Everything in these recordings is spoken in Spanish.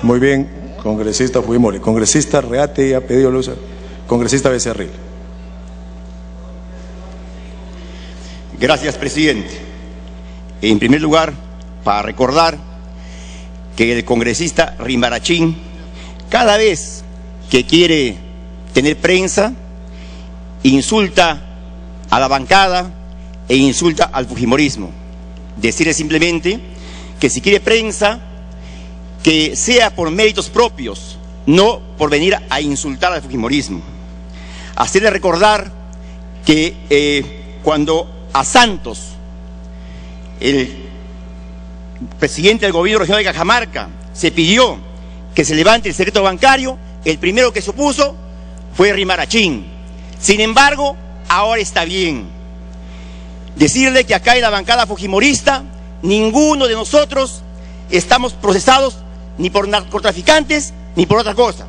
Muy bien, congresista Fujimori. Congresista Reate ha pedido luz. Congresista Becerril. Gracias, presidente. En primer lugar, para recordar que el congresista Rimbarachín, cada vez que quiere tener prensa, insulta a la bancada e insulta al fujimorismo. Decirle simplemente que si quiere prensa, que sea por méritos propios, no por venir a insultar al fujimorismo. Hacerle recordar que cuando a Santos, el presidente del gobierno regional de Cajamarca, se pidió que se levante el secreto bancario, el primero que se opuso fue Rimbarachín. Sin embargo, ahora está bien. Decirle que acá en la bancada fujimorista, ninguno de nosotros estamos procesados ni por narcotraficantes ni por otra cosa.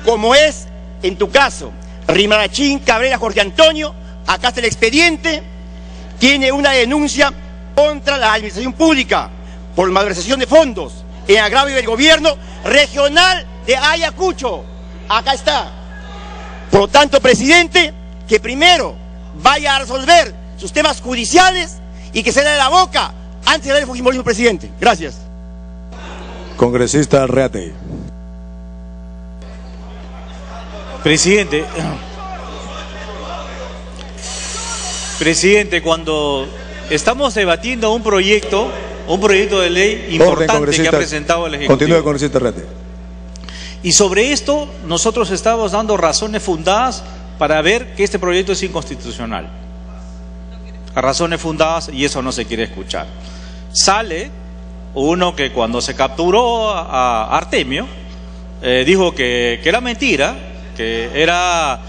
Como es en tu caso, Rimbarachín Cabrera Jorge Antonio, acá está el expediente, tiene una denuncia contra la administración pública por malversación de fondos en agravio del gobierno regional de Ayacucho. Acá está. Por lo tanto, presidente, que primero vaya a resolver sus temas judiciales y que se le dé la boca antes de ver el fujimorismo, presidente. Gracias. Congresista Reate. Presidente, cuando estamos debatiendo un proyecto de ley importante que ha presentado el Ejecutivo. Continúe, congresista Reate. Y sobre esto nosotros estamos dando razones fundadas para ver que este proyecto es inconstitucional. Razones fundadas, y eso no se quiere escuchar. Sale uno que cuando se capturó a Artemio dijo que era mentira, que era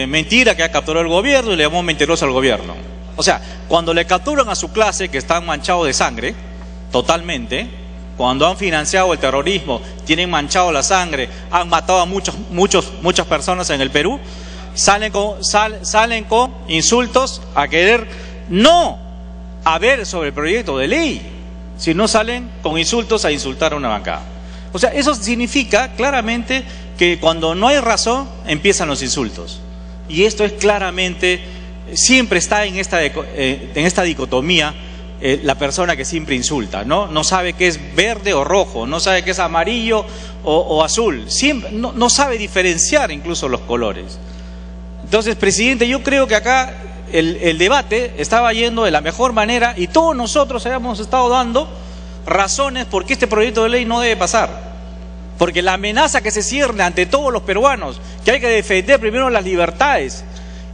mentira, que ha capturado el gobierno, y le llamó mentiroso al gobierno. O sea, cuando le capturan a su clase, que están manchados de sangre totalmente, cuando han financiado el terrorismo, tienen manchado la sangre, han matado a muchas personas en el Perú, salen con insultos a querer no a ver sobre el proyecto de ley, sino salen con insultos a insultar a una bancada. O sea, eso significa claramente que cuando no hay razón empiezan los insultos. Y esto es claramente, siempre está en esta dicotomía la persona que siempre insulta, no sabe qué es verde o rojo, no sabe qué es amarillo o azul, siempre, no sabe diferenciar incluso los colores. Entonces, presidente, yo creo que acá el debate estaba yendo de la mejor manera y todos nosotros habíamos estado dando razones por qué este proyecto de ley no debe pasar. Porque la amenaza que se cierne ante todos los peruanos, que hay que defender primero las libertades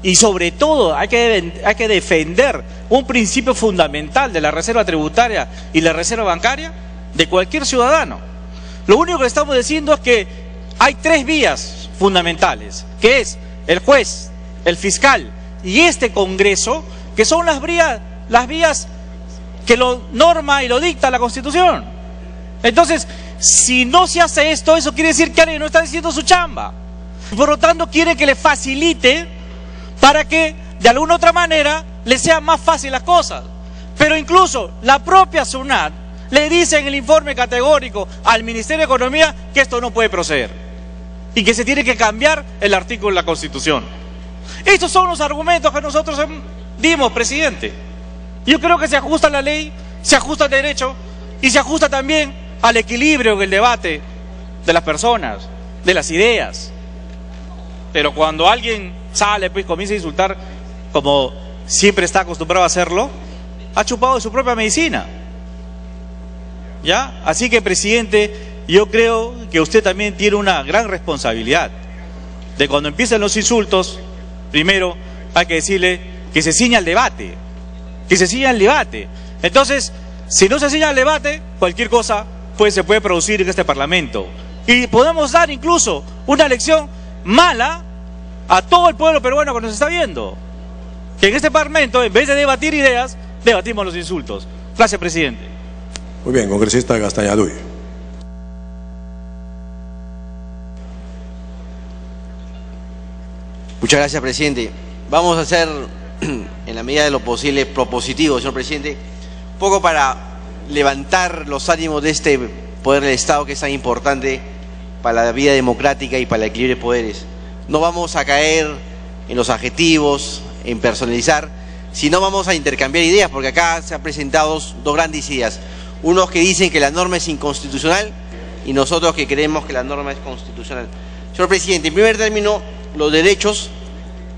y sobre todo hay que defender un principio fundamental de la reserva tributaria y la reserva bancaria de cualquier ciudadano. Lo único que estamos diciendo es que hay tres vías fundamentales, que es el juez, el fiscal y este Congreso, que son las vías que lo norma y lo dicta la Constitución. Entonces, si no se hace esto, eso quiere decir que alguien no está haciendo su chamba. Por lo tanto, quiere que le facilite para que de alguna otra manera le sea más fácil las cosas. Pero incluso la propia SUNAT le dice en el informe categórico al Ministerio de Economía que esto no puede proceder y que se tiene que cambiar el artículo de la Constitución. Estos son los argumentos que nosotros dimos, presidente. Yo creo que se ajusta a la ley, se ajusta al derecho y se ajusta también al equilibrio en el debate de las personas, de las ideas. Pero cuando alguien sale, pues comienza a insultar, como siempre está acostumbrado a hacerlo, ha chupado de su propia medicina. ¿Ya? Así que, presidente, yo creo que usted también tiene una gran responsabilidad de cuando empiecen los insultos, primero hay que decirle que se ciña al debate, que se ciña al debate. Entonces, si no se ciña al debate, cualquier cosa se puede producir en este Parlamento. Y podemos dar incluso una lección mala a todo el pueblo peruano que nos está viendo. Que en este Parlamento, en vez de debatir ideas, debatimos los insultos. Gracias, presidente. Muy bien, congresista Gastañaduy. Muchas gracias, presidente. Vamos a ser, en la medida de lo posible, propositivos, señor presidente, un poco para levantar los ánimos de este poder del Estado, que es tan importante para la vida democrática y para el equilibrio de poderes. No vamos a caer en los adjetivos, en personalizar, sino vamos a intercambiar ideas, porque acá se han presentado dos grandes ideas. Unos que dicen que la norma es inconstitucional y nosotros que creemos que la norma es constitucional. Señor Presidente, en primer término, los derechos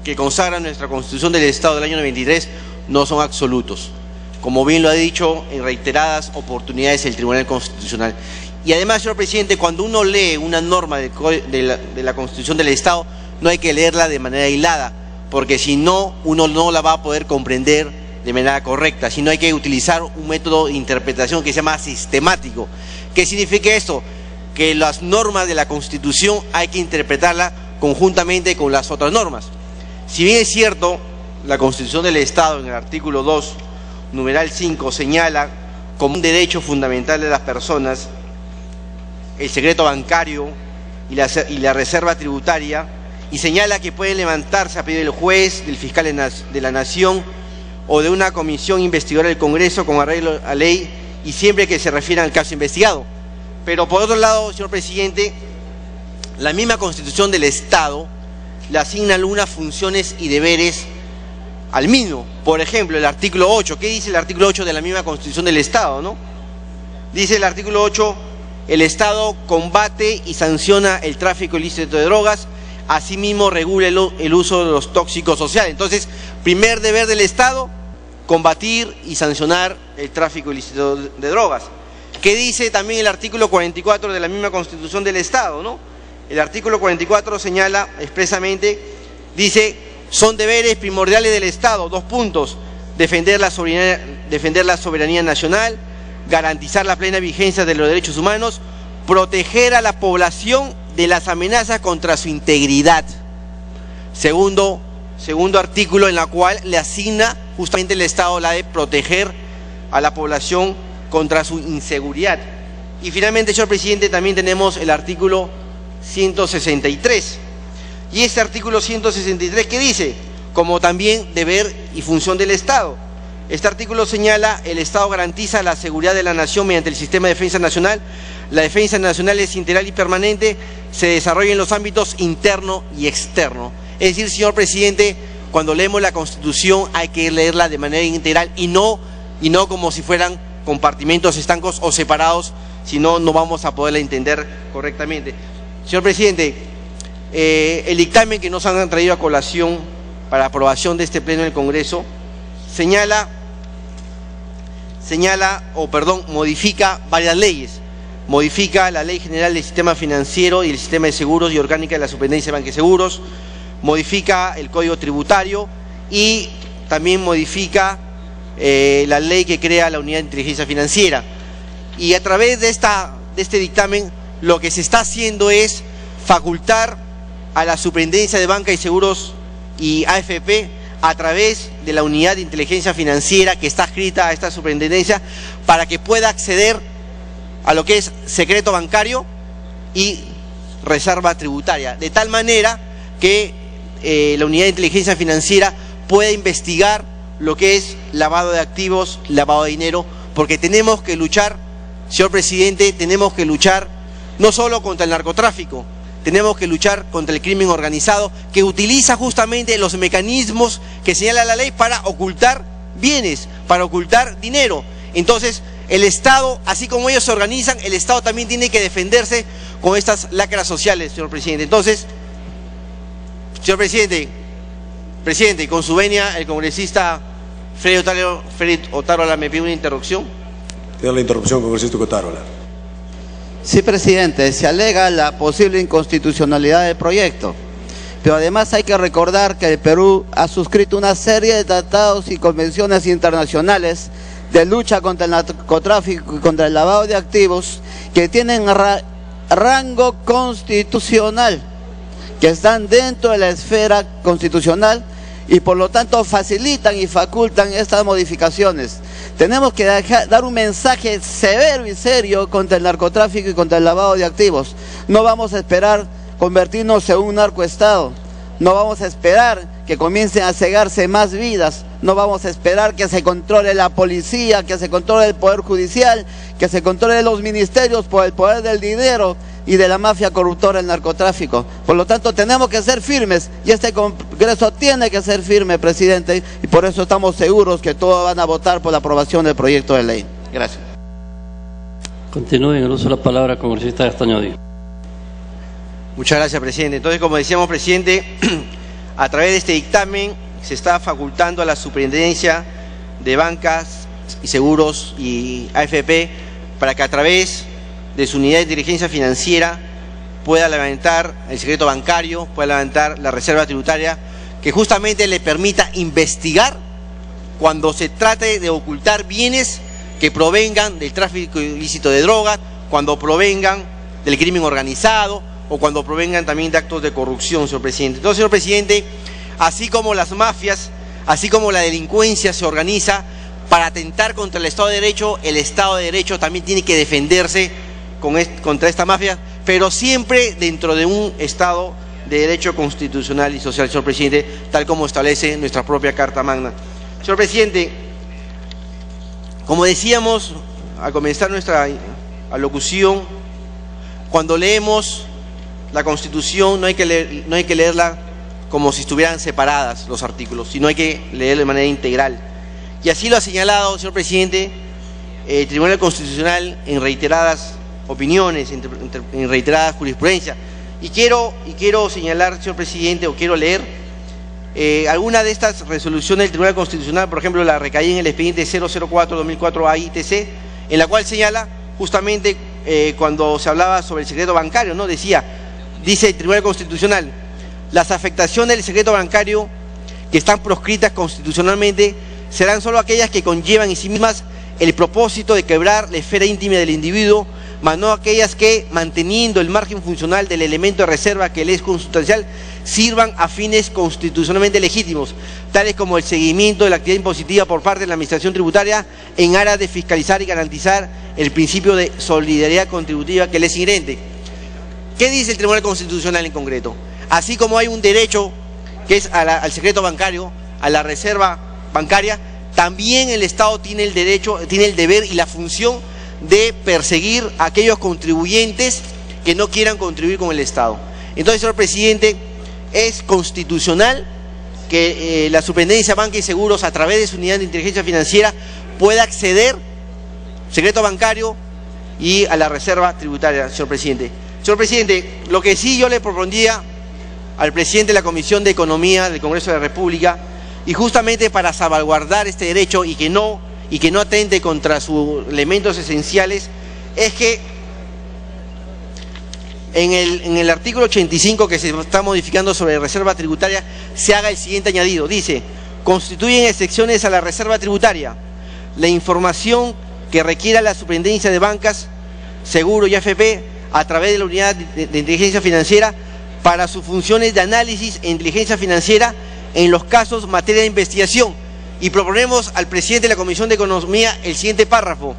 que consagra nuestra Constitución del Estado del año 93 no son absolutos, como bien lo ha dicho en reiteradas oportunidades el Tribunal Constitucional. Y además, señor Presidente, cuando uno lee una norma de la Constitución del Estado, no hay que leerla de manera aislada, porque si no, uno no la va a poder comprender de manera correcta, sino hay que utilizar un método de interpretación que se llama sistemático. ¿Qué significa esto? Que las normas de la Constitución hay que interpretarlas conjuntamente con las otras normas. Si bien es cierto, la Constitución del Estado en el artículo 2, numeral 5, señala como un derecho fundamental de las personas el secreto bancario y la reserva tributaria, y señala que pueden levantarse a pedido del juez, del fiscal de la Nación o de una comisión investigadora del Congreso con arreglo a ley y siempre que se refieran al caso investigado. Pero por otro lado, señor Presidente, la misma Constitución del Estado le asigna algunas funciones y deberes al mismo. Por ejemplo, el artículo 8. ¿Qué dice el artículo 8 de la misma Constitución del Estado, no? Dice el artículo 8, el Estado combate y sanciona el tráfico ilícito de drogas, asimismo regula el uso de los tóxicos sociales. Entonces, primer deber del Estado, combatir y sancionar el tráfico ilícito de drogas. ¿Qué dice también el artículo 44 de la misma Constitución del Estado, no? El artículo 44 señala expresamente, dice, son deberes primordiales del Estado, dos puntos: defender la soberanía nacional, garantizar la plena vigencia de los derechos humanos, proteger a la población de las amenazas contra su integridad. Segundo artículo, en la cual le asigna justamente el Estado la de proteger a la población contra su inseguridad. Y finalmente, señor Presidente, también tenemos el artículo 163. Y este artículo 163, ¿qué dice? Como también deber y función del Estado. Este artículo señala: el Estado garantiza la seguridad de la nación mediante el sistema de defensa nacional. La defensa nacional es integral y permanente, se desarrolla en los ámbitos interno y externo. Es decir, señor Presidente, cuando leemos la Constitución hay que leerla de manera integral y no como si fueran compartimentos estancos o separados, si no, no vamos a poderla entender correctamente. Señor Presidente, el dictamen que nos han traído a colación para aprobación de este pleno del Congreso modifica varias leyes. Modifica la Ley General del Sistema Financiero y el Sistema de Seguros y Orgánica de la Superintendencia de Banqueseguros, modifica el Código Tributario y también modifica la ley que crea la Unidad de Inteligencia Financiera. Y a través de este dictamen lo que se está haciendo es facultar a la Superintendencia de Banca y Seguros y AFP, a través de la Unidad de Inteligencia Financiera que está adscrita a esta superintendencia, para que pueda acceder a lo que es secreto bancario y reserva tributaria, de tal manera que la Unidad de Inteligencia Financiera pueda investigar lo que es lavado de activos, lavado de dinero, porque tenemos que luchar, señor Presidente, tenemos que luchar no solo contra el narcotráfico, tenemos que luchar contra el crimen organizado, que utiliza justamente los mecanismos que señala la ley para ocultar bienes, para ocultar dinero. Entonces, el Estado, así como ellos se organizan, el Estado también tiene que defenderse con estas lacras sociales, señor Presidente. Entonces, señor Presidente, con su venia, el congresista Freddy Otárola me pide una interrupción. Tiene la interrupción, congresista Otárola. Sí, presidente, se alega la posible inconstitucionalidad del proyecto, pero además hay que recordar que el Perú ha suscrito una serie de tratados y convenciones internacionales de lucha contra el narcotráfico y contra el lavado de activos que tienen rango constitucional, que están dentro de la esfera constitucional y por lo tanto facilitan y facultan estas modificaciones. Tenemos que dar un mensaje severo y serio contra el narcotráfico y contra el lavado de activos. No vamos a esperar convertirnos en un narcoestado, no vamos a esperar que comiencen a cegarse más vidas no vamos a esperar que se controle la policía, que se controle el poder judicial, que se controle los ministerios por el poder del dinero y de la mafia corruptora del narcotráfico. Por lo tanto, tenemos que ser firmes y este Congreso tiene que ser firme, presidente, y por eso estamos seguros que todos van a votar por la aprobación del proyecto de ley. Gracias. Continúe en el uso de la palabra, congresista Castañodí. Muchas gracias, presidente. Entonces, como decíamos, presidente, a través de este dictamen se está facultando a la Superintendencia de Bancas y Seguros y AFP para que a través de su unidad de inteligencia financiera pueda levantar el secreto bancario, pueda levantar la reserva tributaria, que justamente le permita investigar cuando se trate de ocultar bienes que provengan del tráfico ilícito de drogas, cuando provengan del crimen organizado o cuando provengan también de actos de corrupción, señor presidente. Entonces, señor presidente, así como las mafias, así como la delincuencia se organiza para atentar contra el Estado de Derecho, el Estado de Derecho también tiene que defenderse contra esta mafia, pero siempre dentro de un Estado de Derecho constitucional y social, señor presidente, tal como establece nuestra propia Carta Magna. Señor presidente, como decíamos al comenzar nuestra alocución, cuando leemos la Constitución no hay que leerla como si estuvieran separadas los artículos, sino hay que leerla de manera integral. Y así lo ha señalado, señor presidente, el Tribunal Constitucional en reiteradas opiniones, en reiteradas jurisprudencias. Y quiero señalar, señor presidente, o quiero leer alguna de estas resoluciones del Tribunal Constitucional, por ejemplo, la recaída en el expediente 004-2004-AITC, en la cual señala justamente cuando se hablaba sobre el secreto bancario, ¿no? Dice el Tribunal Constitucional: las afectaciones del secreto bancario que están proscritas constitucionalmente serán solo aquellas que conllevan en sí mismas el propósito de quebrar la esfera íntima del individuo, mas no aquellas que, manteniendo el margen funcional del elemento de reserva que le es consustancial, sirvan a fines constitucionalmente legítimos, tales como el seguimiento de la actividad impositiva por parte de la Administración Tributaria en aras de fiscalizar y garantizar el principio de solidaridad contributiva que le es inherente. ¿Qué dice el Tribunal Constitucional en concreto? Así como hay un derecho que es al secreto bancario, a la reserva bancaria, también el Estado tiene el derecho, tiene el deber y la función de perseguir a aquellos contribuyentes que no quieran contribuir con el Estado. Entonces, señor presidente, es constitucional que la Superintendencia de Banca y Seguros, a través de su unidad de inteligencia financiera, pueda acceder al secreto bancario y a la reserva tributaria, señor presidente. Señor presidente, lo que sí yo le propondría al presidente de la Comisión de Economía del Congreso de la República, y justamente para salvaguardar este derecho y que no atente contra sus elementos esenciales, es que en el artículo 85 que se está modificando sobre reserva tributaria se haga el siguiente añadido. Dice: constituyen excepciones a la reserva tributaria la información que requiera la Superintendencia de Bancas, Seguro y AFP a través de la unidad de inteligencia financiera para sus funciones de análisis e inteligencia financiera en los casos materia de investigación. Y proponemos al presidente de la Comisión de Economía el siguiente párrafo: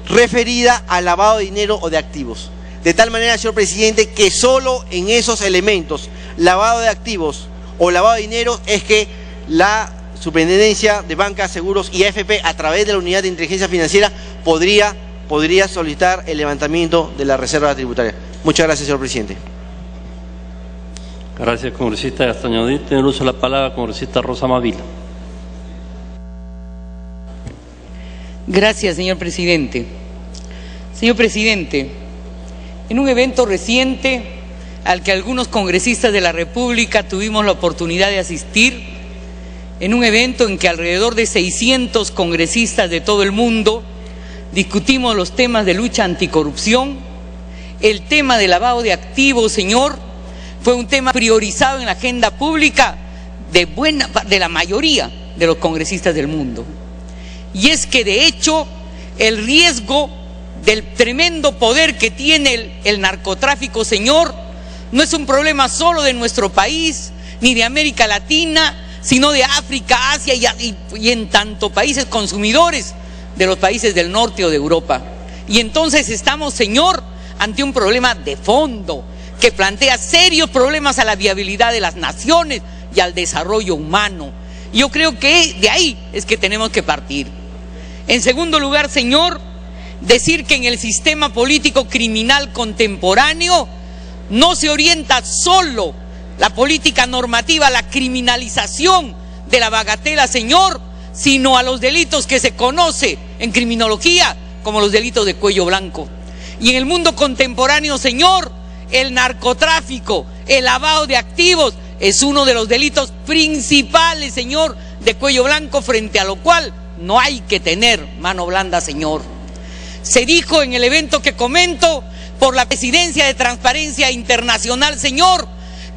referida al lavado de dinero o de activos. De tal manera, señor presidente, que solo en esos elementos, lavado de activos o lavado de dinero, es que la Superintendencia de Bancas, Seguros y AFP, a través de la unidad de inteligencia financiera, podría solicitar el levantamiento de la reserva tributaria. Muchas gracias, señor presidente. Gracias, congresista Castañodí. Tiene el uso de la palabra, congresista Rosa Mavila. Gracias, señor presidente. Señor presidente, en un evento reciente al que algunos congresistas de la República tuvimos la oportunidad de asistir, en un evento en que alrededor de 600 congresistas de todo el mundo discutimos los temas de lucha anticorrupción, el tema de lavado de activos, señor, fue un tema priorizado en la agenda pública de la mayoría de los congresistas del mundo. Y es que de hecho el riesgo del tremendo poder que tiene el narcotráfico, señor, no es un problema solo de nuestro país ni de América Latina, sino de África, Asia y en tanto países consumidores de los países del norte o de Europa. Y entonces estamos, señor, ante un problema de fondo que plantea serios problemas a la viabilidad de las naciones y al desarrollo humano. Yo creo que de ahí es que tenemos que partir. En segundo lugar, señor, decir que en el sistema político criminal contemporáneo no se orienta solo la política normativa a la criminalización de la bagatela, señor, sino a los delitos que se conoce en criminología como los delitos de cuello blanco. Y en el mundo contemporáneo, señor, el narcotráfico, el lavado de activos es uno de los delitos principales, señor, de cuello blanco, frente a lo cual no hay que tener mano blanda, señor. Se dijo en el evento que comento por la Presidencia de Transparencia Internacional, señor,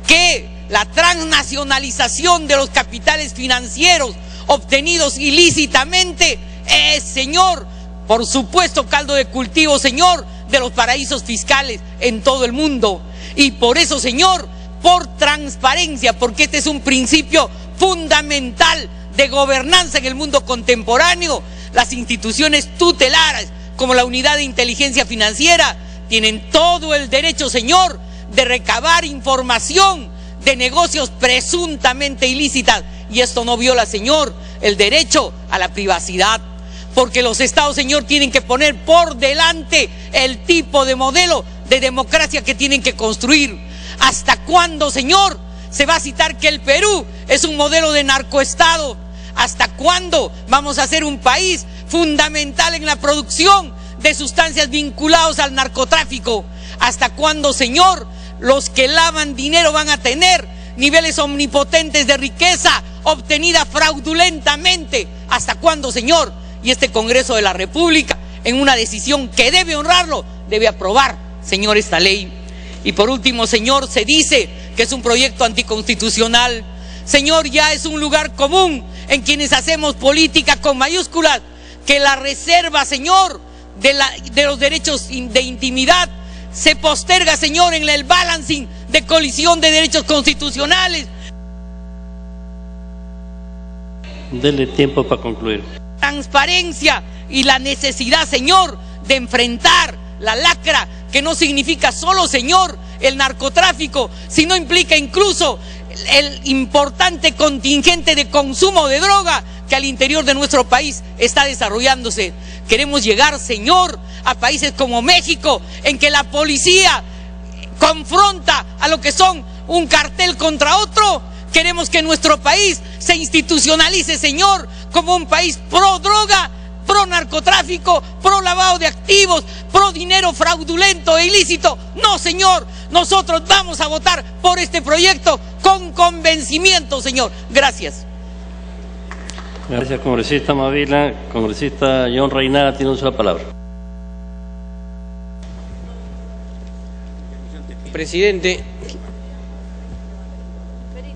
que la transnacionalización de los capitales financieros obtenidos ilícitamente es, señor, por supuesto, caldo de cultivo, señor, de los paraísos fiscales en todo el mundo. Y por eso, señor, por transparencia, porque este es un principio fundamental de gobernanza en el mundo contemporáneo, las instituciones tutelares, como la Unidad de Inteligencia Financiera, tienen todo el derecho, señor, de recabar información de negocios presuntamente ilícitas. Y esto no viola, señor, el derecho a la privacidad. Porque los estados, señor, tienen que poner por delante el tipo de modelo de democracia que tienen que construir. ¿Hasta cuándo, señor, se va a citar que el Perú es un modelo de narcoestado? ¿Hasta cuándo vamos a ser un país fundamental en la producción de sustancias vinculadas al narcotráfico? ¿Hasta cuándo, señor, los que lavan dinero van a tener niveles omnipotentes de riqueza obtenida fraudulentamente? ¿Hasta cuándo, señor? Y este Congreso de la República, en una decisión que debe honrarlo, debe aprobar, señor, esta ley. Y por último, señor, se dice que es un proyecto anticonstitucional. Señor, ya es un lugar común en quienes hacemos política con mayúsculas, que la reserva, señor, de los derechos de intimidad se posterga, señor, en el balancing de colisión de derechos constitucionales. Dele tiempo para concluir. Transparencia y la necesidad, señor, de enfrentar la lacra, que no significa solo, señor, el narcotráfico, sino implica incluso el importante contingente de consumo de droga que al interior de nuestro país está desarrollándose. Queremos llegar, señor, a países como México, en que la policía confronta a lo que son un cartel contra otro. Queremos que nuestro país se institucionalice, señor, como un país pro droga, pro narcotráfico, pro lavado de activos, pro dinero fraudulento e ilícito. No, señor, nosotros vamos a votar por este proyecto con convencimiento, señor. Gracias. Gracias, congresista Mavila. Congresista John Reynada tiene una sola palabra. Presidente,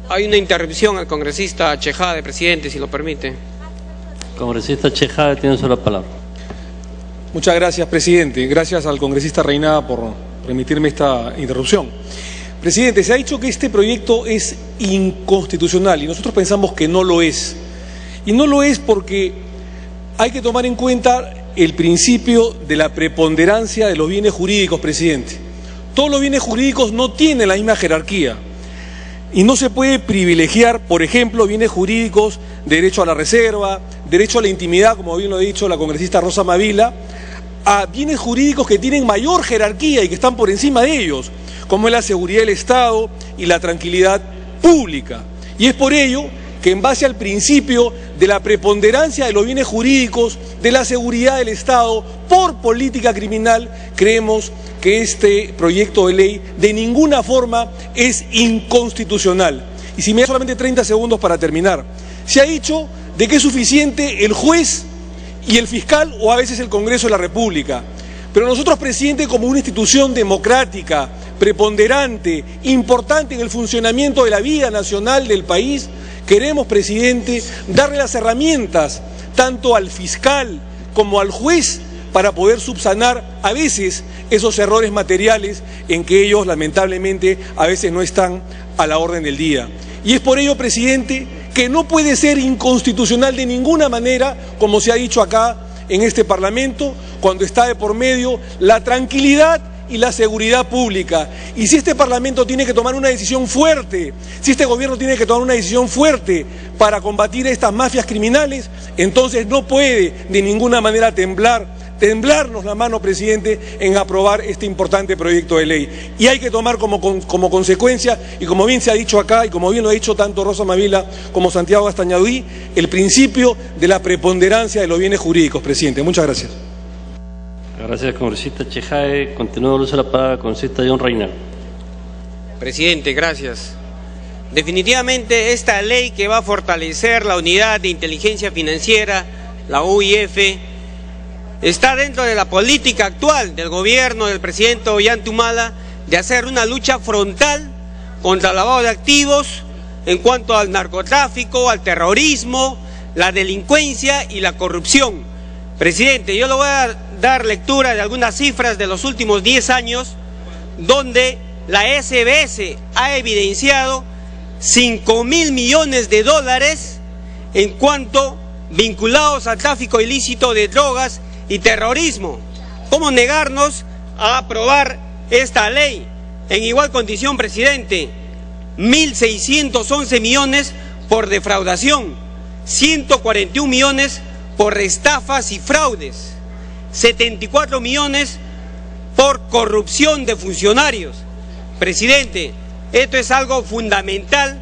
hay una interrupción al congresista Chejade, presidente, si lo permite. Congresista Chejade tiene una sola palabra. Muchas gracias, presidente. Gracias al congresista Reynada por permitirme esta interrupción. Presidente, se ha dicho que este proyecto es inconstitucional y nosotros pensamos que no lo es. Y no lo es porque hay que tomar en cuenta el principio de la preponderancia de los bienes jurídicos, presidente. Todos los bienes jurídicos no tienen la misma jerarquía. Y no se puede privilegiar, por ejemplo, bienes jurídicos, derecho a la reserva, derecho a la intimidad, como bien lo ha dicho la congresista Rosa Mavila, a bienes jurídicos que tienen mayor jerarquía y que están por encima de ellos, como es la seguridad del Estado y la tranquilidad pública. Y es por ello que en base al principio de la preponderancia de los bienes jurídicos, de la seguridad del Estado por política criminal, creemos que este proyecto de ley de ninguna forma es inconstitucional. Y si me da solamente 30 segundos para terminar, se ha dicho de que es suficiente el juez y el fiscal o a veces el Congreso de la República. Pero nosotros, presidente, como una institución democrática, preponderante, importante en el funcionamiento de la vida nacional del país, queremos, presidente, darle las herramientas tanto al fiscal como al juez para poder subsanar a veces esos errores materiales en que ellos lamentablemente a veces no están a la orden del día. Y es por ello, presidente, que no puede ser inconstitucional de ninguna manera, como se ha dicho acá en este Parlamento, cuando está de por medio la tranquilidad y la seguridad pública. Y si este Parlamento tiene que tomar una decisión fuerte, si este gobierno tiene que tomar una decisión fuerte para combatir estas mafias criminales, entonces no puede de ninguna manera temblarnos la mano, presidente, en aprobar este importante proyecto de ley. Y hay que tomar como consecuencia, y como bien se ha dicho acá, y como bien lo ha dicho tanto Rosa Mavila como Santiago Castañadí, el principio de la preponderancia de los bienes jurídicos, presidente. Muchas gracias. Gracias, congresista Chejae. Continúa el uso de la palabra, congresista John Reynal. Presidente, gracias. Definitivamente esta ley que va a fortalecer la unidad de inteligencia financiera, la UIF, está dentro de la política actual del gobierno del presidente Ollanta de hacer una lucha frontal contra el lavado de activos en cuanto al narcotráfico, al terrorismo, la delincuencia y la corrupción. Presidente, yo le voy a dar lectura de algunas cifras de los últimos 10 años donde la SBS ha evidenciado 5.000 millones de dólares en cuanto vinculados al tráfico ilícito de drogas y terrorismo. ¿Cómo negarnos a aprobar esta ley? En igual condición, presidente, 1.611 millones por defraudación, 141 millones por estafas y fraudes, 74 millones por corrupción de funcionarios. Presidente, esto es algo fundamental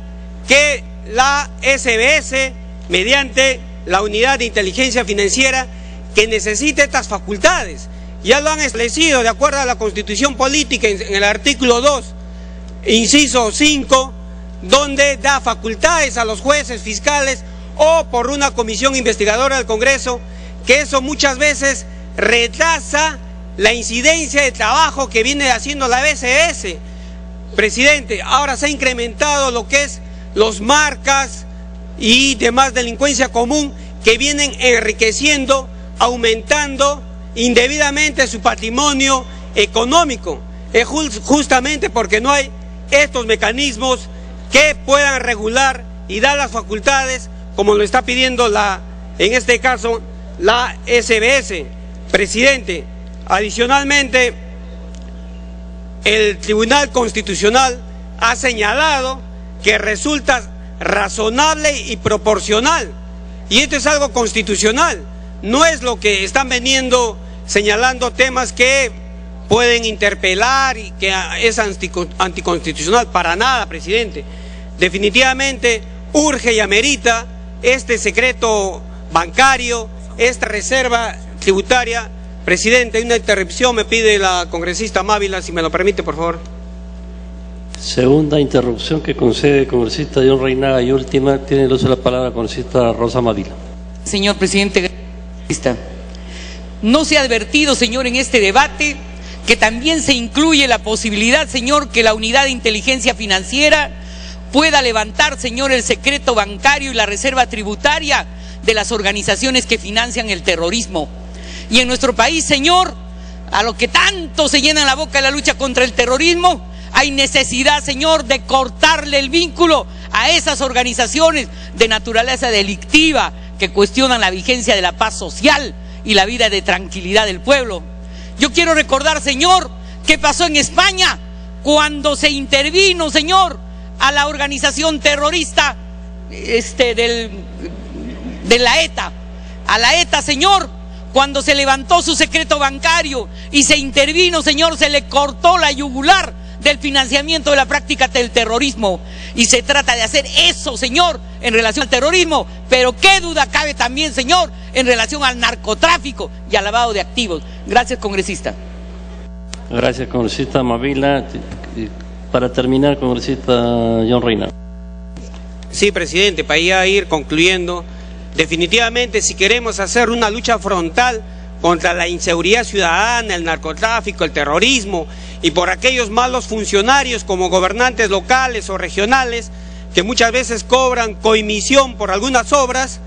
que la SBS, mediante la unidad de inteligencia financiera, que necesita estas facultades. Ya lo han establecido de acuerdo a la Constitución Política en el artículo 2, inciso 5, donde da facultades a los jueces, fiscales o por una comisión investigadora del Congreso, que eso muchas veces retrasa la incidencia de trabajo que viene haciendo la SBS. Presidente, ahora se ha incrementado lo que es los marcas y demás delincuencia común que vienen enriqueciendo, aumentando indebidamente su patrimonio económico. Es justamente porque no hay estos mecanismos que puedan regular y dar las facultades como lo está pidiendo en este caso la SBS. Presidente, adicionalmente el Tribunal Constitucional ha señalado que resulta razonable y proporcional, y esto es algo constitucional, no es lo que están veniendo señalando temas que pueden interpelar y que es anticonstitucional, para nada, presidente. Definitivamente urge y amerita este secreto bancario, esta reserva tributaria. Presidente, hay una interrupción, me pide la congresista Mávila, si me lo permite, por favor. Segunda interrupción que concede el congresista John Reinaga, y última tiene el uso de la palabra la congresista Rosa Mavila. Señor presidente, no se ha advertido, señor, en este debate que también se incluye la posibilidad, señor, que la unidad de inteligencia financiera pueda levantar, señor, el secreto bancario y la reserva tributaria de las organizaciones que financian el terrorismo. Y en nuestro país, señor, a lo que tanto se llena la boca de la lucha contra el terrorismo, hay necesidad, señor, de cortarle el vínculo a esas organizaciones de naturaleza delictiva que cuestionan la vigencia de la paz social y la vida de tranquilidad del pueblo. Yo quiero recordar, señor, qué pasó en España cuando se intervino, señor, a la organización terrorista de la ETA. A la ETA, señor, cuando se levantó su secreto bancario y se intervino, señor, se le cortó la yugular del financiamiento de la práctica del terrorismo. Y se trata de hacer eso, señor, en relación al terrorismo, pero qué duda cabe también, señor, en relación al narcotráfico y al lavado de activos. Gracias, congresista. Gracias, congresista Mavila. Para terminar, congresista John Reynal. Sí, presidente, para ya ir concluyendo, definitivamente si queremos hacer una lucha frontal contra la inseguridad ciudadana, el narcotráfico, el terrorismo y por aquellos malos funcionarios como gobernantes locales o regionales que muchas veces cobran coimisión por algunas obras,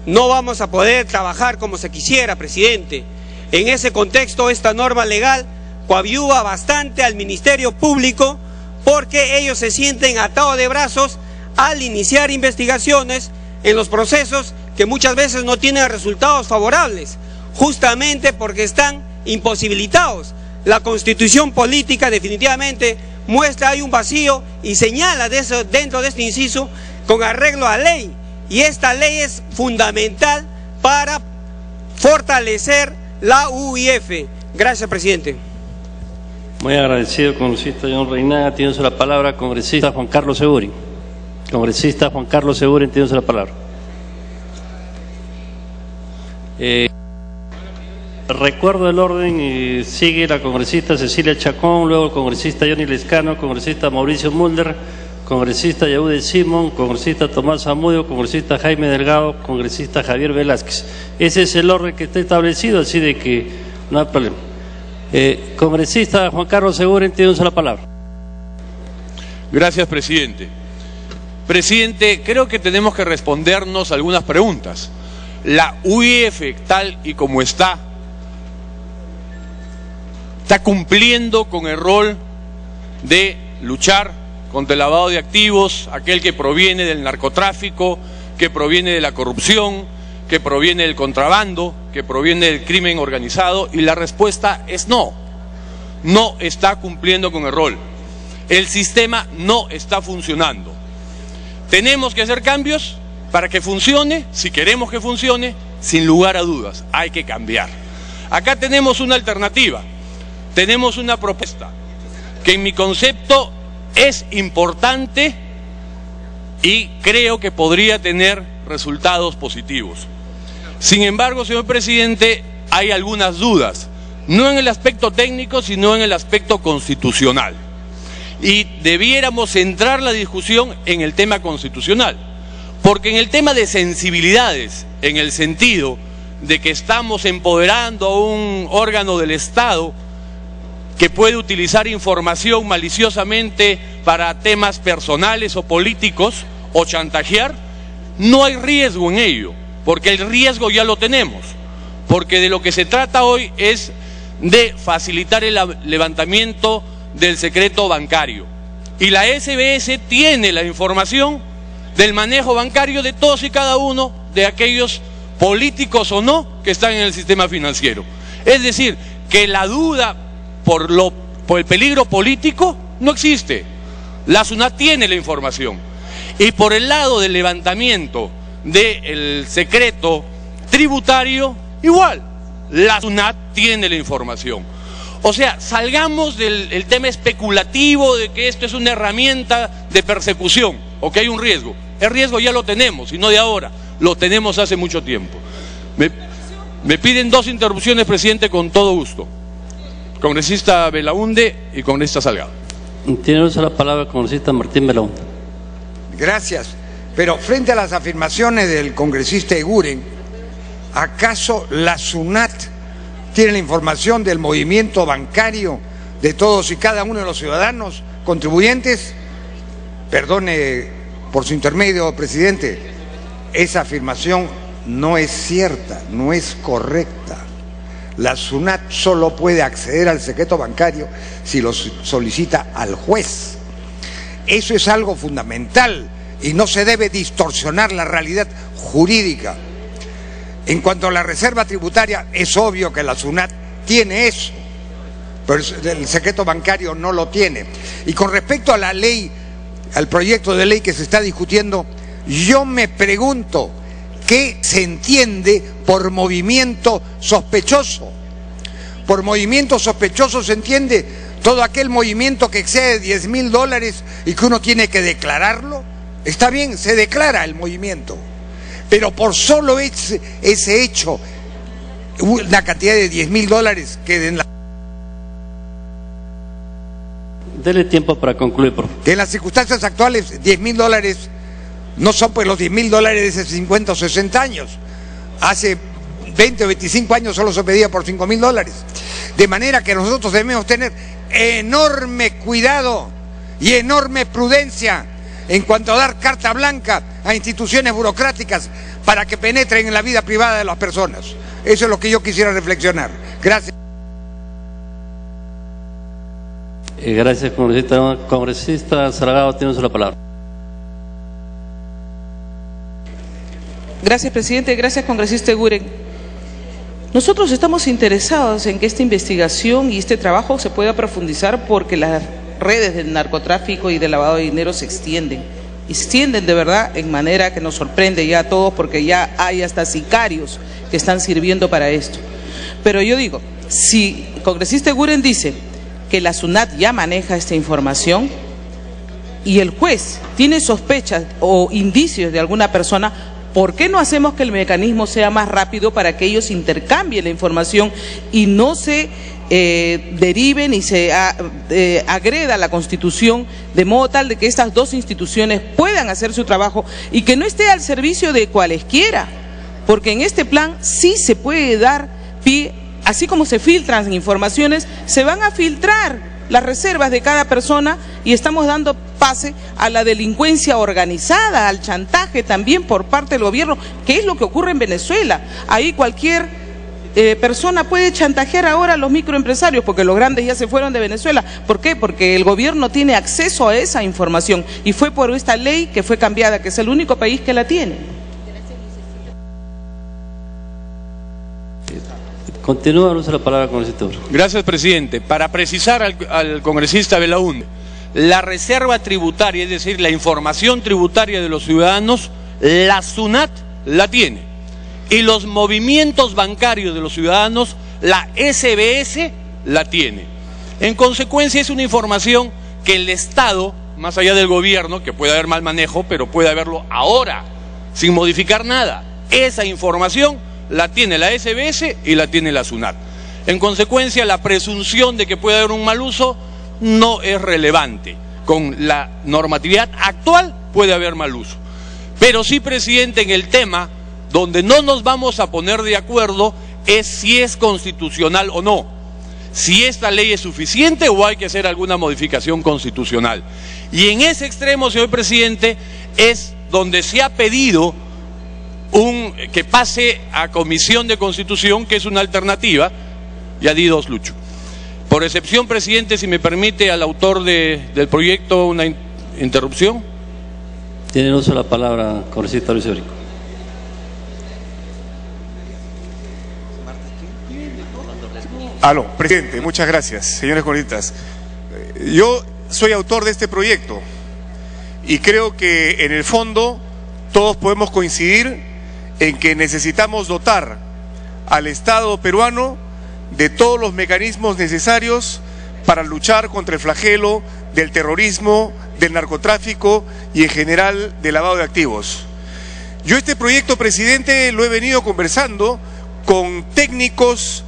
no vamos a poder trabajar como se quisiera, presidente. En ese contexto, esta norma legal coadyuva bastante al Ministerio Público porque ellos se sienten atados de brazos al iniciar investigaciones en los procesos que muchas veces no tienen resultados favorables, justamente porque están imposibilitados. la constitución política definitivamente muestra hay un vacío y señala dentro de este inciso con arreglo a ley. Y esta ley es fundamental para fortalecer la UIF. Gracias, presidente. Muy agradecido, congresista John Reinaga. Tiene la palabra congresista Juan Carlos Segurín. Congresista Juan Carlos Segurín, tiene la palabra. Recuerdo el orden y sigue la congresista Cecilia Chacón, luego el congresista Johnny Lescano, congresista Mauricio Mulder, congresista Yahude Simón, congresista Tomás Zamudio, congresista Jaime Delgado, congresista Javier Velázquez. Ese es el orden que está establecido, así de que no hay problema. Congresista Juan Carlos Segurín, tiene la palabra. Gracias, presidente. Presidente, creo que tenemos que respondernos algunas preguntas. La UIF, tal y como está cumpliendo con el rol de luchar contra el lavado de activos, aquel que proviene del narcotráfico, que proviene de la corrupción, que proviene del contrabando, que proviene del crimen organizado, y la respuesta es no. No está cumpliendo con el rol. El sistema no está funcionando. Tenemos que hacer cambios para que funcione. Si queremos que funcione, sin lugar a dudas, hay que cambiar. Acá tenemos una alternativa, tenemos una propuesta que en mi concepto es importante y creo que podría tener resultados positivos. Sin embargo, señor presidente, hay algunas dudas, no en el aspecto técnico, sino en el aspecto constitucional. Y debiéramos centrar la discusión en el tema constitucional, porque en el tema de sensibilidades, en el sentido de que estamos empoderando a un órgano del Estado que puede utilizar información maliciosamente para temas personales o políticos o chantajear, no hay riesgo en ello, porque el riesgo ya lo tenemos, porque de lo que se trata hoy es de facilitar el levantamiento del secreto bancario, y la SBS tiene la información del manejo bancario de todos y cada uno de aquellos políticos o no que están en el sistema financiero. Es decir, que la duda por el peligro político no existe. La SUNAT tiene la información. Y por el lado del levantamiento del secreto tributario, igual, la SUNAT tiene la información. O sea, salgamos del tema especulativo de que esto es una herramienta de persecución o que hay un riesgo. El riesgo ya lo tenemos, y no de ahora, lo tenemos hace mucho tiempo. Me piden 2 interrupciones, presidente, con todo gusto. Congresista Belaunde y congresista Salgado. Tiene la palabra el congresista Martín Belaunde. Gracias. Pero frente a las afirmaciones del congresista Eguren, ¿acaso la SUNAT tiene la información del movimiento bancario de todos y cada uno de los ciudadanos contribuyentes? Perdone por su intermedio, presidente, esa afirmación no es cierta, no es correcta. La SUNAT solo puede acceder al secreto bancario si lo solicita al juez. Eso es algo fundamental y no se debe distorsionar la realidad jurídica. En cuanto a la reserva tributaria, es obvio que la SUNAT tiene eso, pero el secreto bancario no lo tiene. Y con respecto a la ley, al proyecto de ley que se está discutiendo, yo me pregunto ¿qué se entiende por movimiento sospechoso? Por movimiento sospechoso se entiende todo aquel movimiento que excede $10.000 y que uno tiene que declararlo. Está bien, se declara el movimiento, pero por solo ese hecho, una cantidad de $10.000 que en la... Dele tiempo para concluir, por favor. Que en las circunstancias actuales $10.000 no son pues los $10.000 de hace 50 o 60 años. Hace 20 o 25 años solo se pedía por $5.000. De manera que nosotros debemos tener enorme cuidado y enorme prudencia en cuanto a dar carta blanca a instituciones burocráticas para que penetren en la vida privada de las personas. Eso es lo que yo quisiera reflexionar. Gracias. Gracias, congresista. Congresista Salgado, tiene la palabra. Gracias, presidente. Gracias, congresista Eguren. Nosotros estamos interesados en que esta investigación y este trabajo se pueda profundizar porque las redes del narcotráfico y del lavado de dinero se extienden. Y se extienden de verdad en manera que nos sorprende ya a todos porque ya hay hasta sicarios que están sirviendo para esto. Pero yo digo, si el congresista Eguren dice que la SUNAT ya maneja esta información y el juez tiene sospechas o indicios de alguna persona, ¿por qué no hacemos que el mecanismo sea más rápido para que ellos intercambien la información y no se deriven y se agreda la Constitución de modo tal de que estas dos instituciones puedan hacer su trabajo y que no esté al servicio de cualesquiera? Porque en este plan sí se puede dar pie, así como se filtran informaciones, se van a filtrar las reservas de cada persona y estamos dando pase a la delincuencia organizada, al chantaje también por parte del gobierno, que es lo que ocurre en Venezuela. Ahí cualquier persona puede chantajear ahora a los microempresarios porque los grandes ya se fueron de Venezuela. ¿Por qué? Porque el gobierno tiene acceso a esa información y fue por esta ley que fue cambiada, que es el único país que la tiene. Continúa, usa la palabra, congresista. Gracias, presidente. Para precisar al congresista Belaúnde, la reserva tributaria, es decir, la información tributaria de los ciudadanos, la SUNAT la tiene. Y los movimientos bancarios de los ciudadanos, la SBS la tiene. En consecuencia, es una información que el Estado, más allá del gobierno, que puede haber mal manejo, pero puede haberlo ahora, sin modificar nada. Esa información la tiene la SBS y la tiene la SUNAT. En consecuencia, la presunción de que puede haber un mal uso no es relevante. Con la normatividad actual puede haber mal uso. Pero sí, presidente, en el tema donde no nos vamos a poner de acuerdo es si es constitucional o no. Si esta ley es suficiente o hay que hacer alguna modificación constitucional. Y en ese extremo, señor presidente, es donde se ha pedido que pase a Comisión de Constitución, que es una alternativa. Ya di dos, Lucho. Por excepción, presidente, si me permite al autor del proyecto una interrupción. Tiene uso la palabra, congresista Luis Ebrico. Aló, presidente, muchas gracias, señores congresistas. Yo soy autor de este proyecto y creo que en el fondo todos podemos coincidir en que necesitamos dotar al Estado peruano de todos los mecanismos necesarios para luchar contra el flagelo del terrorismo, del narcotráfico y en general del lavado de activos. Yo este proyecto, presidente, lo he venido conversando con técnicos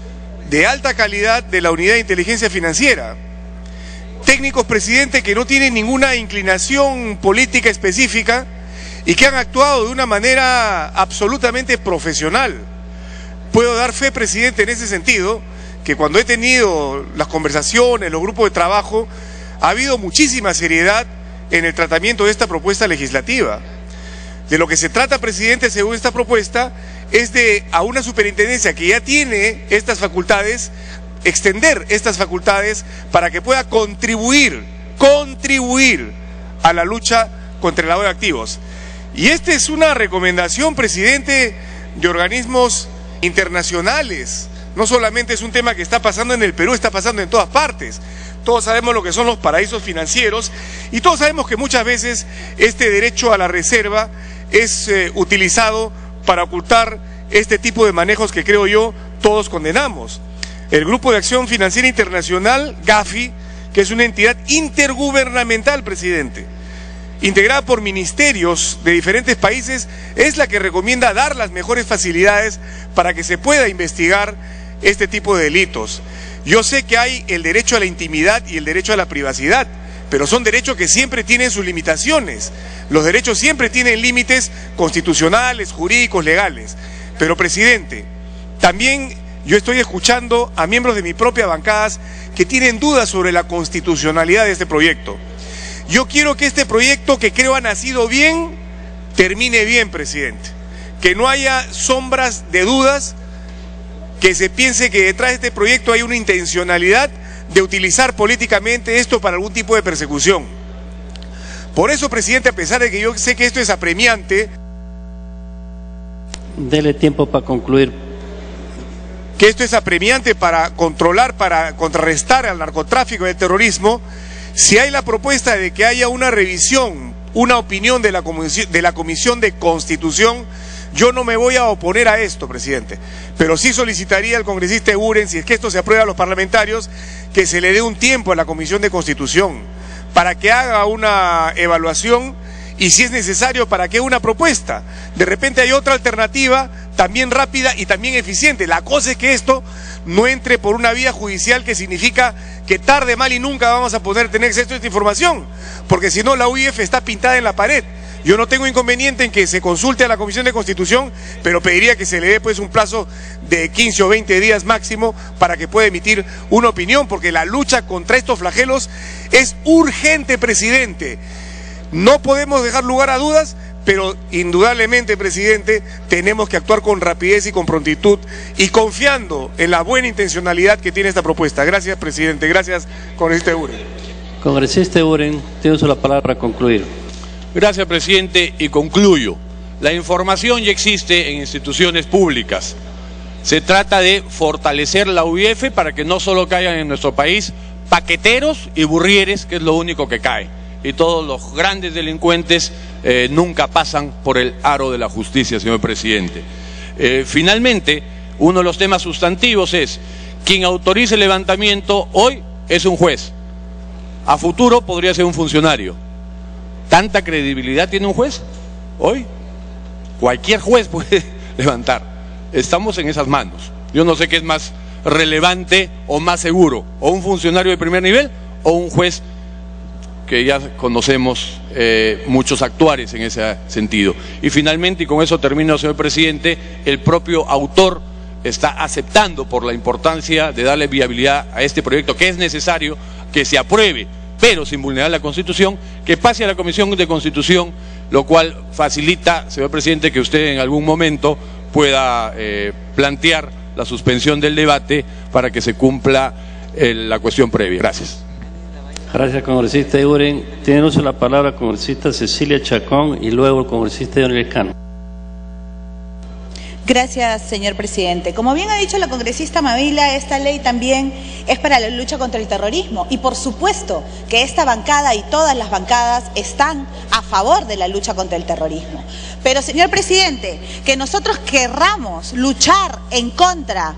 de alta calidad de la Unidad de Inteligencia Financiera. Técnicos, presidente, que no tienen ninguna inclinación política específica y que han actuado de una manera absolutamente profesional. Puedo dar fe, presidente, en ese sentido, que cuando he tenido las conversaciones, los grupos de trabajo, ha habido muchísima seriedad en el tratamiento de esta propuesta legislativa. De lo que se trata, presidente, según esta propuesta, es de a una superintendencia que ya tiene estas facultades, extender estas facultades para que pueda contribuir a la lucha contra el lavado de activos. Y esta es una recomendación, presidente, de organismos internacionales. No solamente es un tema que está pasando en el Perú, está pasando en todas partes. Todos sabemos lo que son los paraísos financieros y todos sabemos que muchas veces este derecho a la reserva es utilizado para ocultar este tipo de manejos que creo yo todos condenamos. El Grupo de Acción Financiera Internacional, GAFI, que es una entidad intergubernamental, presidente, integrada por ministerios de diferentes países, es la que recomienda dar las mejores facilidades para que se pueda investigar este tipo de delitos. Yo sé que hay el derecho a la intimidad y el derecho a la privacidad, pero son derechos que siempre tienen sus limitaciones. Los derechos siempre tienen límites constitucionales, jurídicos, legales. Pero, presidente, también yo estoy escuchando a miembros de mi propia bancada que tienen dudas sobre la constitucionalidad de este proyecto. Yo quiero que este proyecto, que creo ha nacido bien, termine bien, presidente. Que no haya sombras de dudas, que se piense que detrás de este proyecto hay una intencionalidad de utilizar políticamente esto para algún tipo de persecución. Por eso, presidente, a pesar de que yo sé que esto es apremiante... Dele tiempo para concluir. que esto es apremiante para controlar, para contrarrestar al narcotráfico y el terrorismo, si hay la propuesta de que haya una revisión, una opinión de la Comisión de Constitución, yo no me voy a oponer a esto, presidente, pero sí solicitaría al congresista Eguren, si es que esto se aprueba a los parlamentarios, que se le dé un tiempo a la Comisión de Constitución para que haga una evaluación y, si es necesario, para que haga una propuesta. De repente hay otra alternativa también rápida y también eficiente. La cosa es que esto no entre por una vía judicial, que significa que tarde, mal y nunca vamos a poder tener acceso a esta información, porque si no la UIF está pintada en la pared. Yo no tengo inconveniente en que se consulte a la Comisión de Constitución, pero pediría que se le dé pues un plazo de 15 o 20 días máximo para que pueda emitir una opinión, porque la lucha contra estos flagelos es urgente, presidente. No podemos dejar lugar a dudas, pero indudablemente, presidente, tenemos que actuar con rapidez y con prontitud y confiando en la buena intencionalidad que tiene esta propuesta. Gracias, presidente. Gracias, congresista Eguren. Congresista Eguren, tiene usted la palabra para concluir. Gracias, presidente, y concluyo. La información ya existe en instituciones públicas. Se trata de fortalecer la UIF para que no solo caigan en nuestro país paqueteros y burrieres, que es lo único que cae. Y todos los grandes delincuentes nunca pasan por el aro de la justicia, señor presidente. Finalmente, uno de los temas sustantivos es: quien autorice el levantamiento hoy es un juez. A futuro podría ser un funcionario. ¿Tanta credibilidad tiene un juez hoy? Cualquier juez puede levantar. Estamos en esas manos. Yo no sé qué es más relevante o más seguro, o un funcionario de primer nivel o un juez, que ya conocemos muchos actuares en ese sentido. Y finalmente, y con eso termino, señor presidente, el propio autor está aceptando, por la importancia de darle viabilidad a este proyecto, que es necesario que se apruebe, pero sin vulnerar la Constitución, que pase a la Comisión de Constitución, lo cual facilita, señor presidente, que usted en algún momento pueda plantear la suspensión del debate para que se cumpla la cuestión previa. Gracias. Gracias, congresista Eguren. Tiene uso la palabra congresista Cecilia Chacón y luego el congresista Johnny Lescano. Gracias, señor presidente. Como bien ha dicho la congresista Mavila, esta ley también es para la lucha contra el terrorismo y por supuesto que esta bancada y todas las bancadas están a favor de la lucha contra el terrorismo. Pero, señor presidente, que nosotros querramos luchar en contra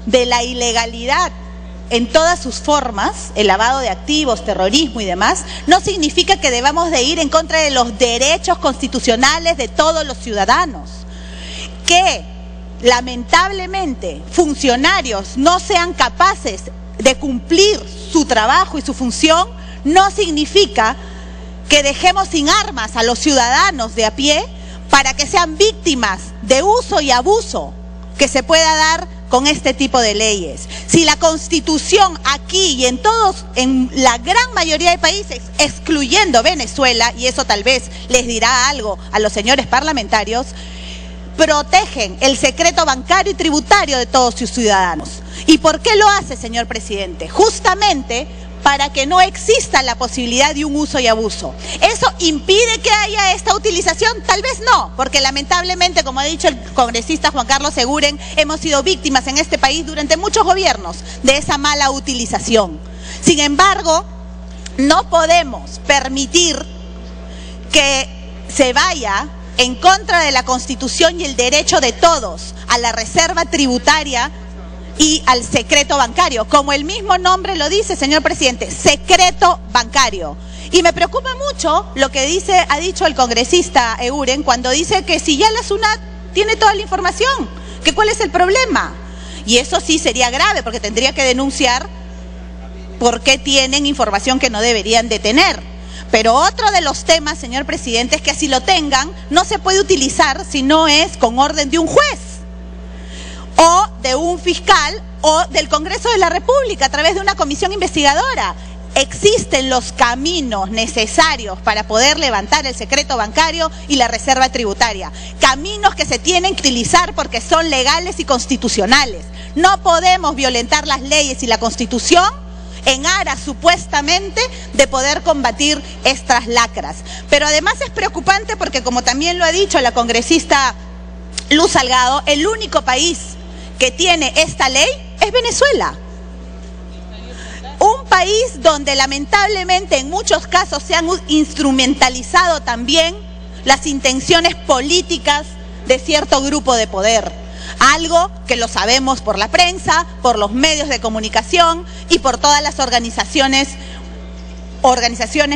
de la ilegalidad en todas sus formas, el lavado de activos, terrorismo y demás, no significa que debamos de ir en contra de los derechos constitucionales de todos los ciudadanos. Que lamentablemente funcionarios no sean capaces de cumplir su trabajo y su función no significa que dejemos sin armas a los ciudadanos de a pie para que sean víctimas de uso y abuso que se pueda dar con este tipo de leyes. Si la Constitución aquí y en la gran mayoría de países, excluyendo Venezuela, y eso tal vez les dirá algo a los señores parlamentarios, protegen el secreto bancario y tributario de todos sus ciudadanos. ¿Y por qué lo hace, señor presidente? Justamente para que no exista la posibilidad de un uso y abuso. ¿Eso impide que haya esta utilización? Tal vez no, porque lamentablemente, como ha dicho el congresista Juan Carlos Eguren, hemos sido víctimas en este país durante muchos gobiernos de esa mala utilización. Sin embargo, no podemos permitir que se vaya en contra de la Constitución y el derecho de todos a la reserva tributaria y al secreto bancario. Como el mismo nombre lo dice, señor presidente, secreto bancario. Y me preocupa mucho lo que ha dicho el congresista Eguren cuando dice que si ya la SUNAT tiene toda la información, que cuál es el problema. Y eso sí sería grave, porque tendría que denunciar por qué tienen información que no deberían de tener. Pero otro de los temas, señor presidente, es que así lo tengan, no se puede utilizar si no es con orden de un juez o de un fiscal o del Congreso de la República a través de una comisión investigadora. Existen los caminos necesarios para poder levantar el secreto bancario y la reserva tributaria. Caminos que se tienen que utilizar porque son legales y constitucionales. No podemos violentar las leyes y la Constitución en aras supuestamente de poder combatir estas lacras. Pero además es preocupante porque, como también lo ha dicho la congresista Luz Salgado, el único país que tiene esta ley es Venezuela. Un país donde lamentablemente en muchos casos se han instrumentalizado también las intenciones políticas de cierto grupo de poder. Algo que lo sabemos por la prensa, por los medios de comunicación y por todas las organizaciones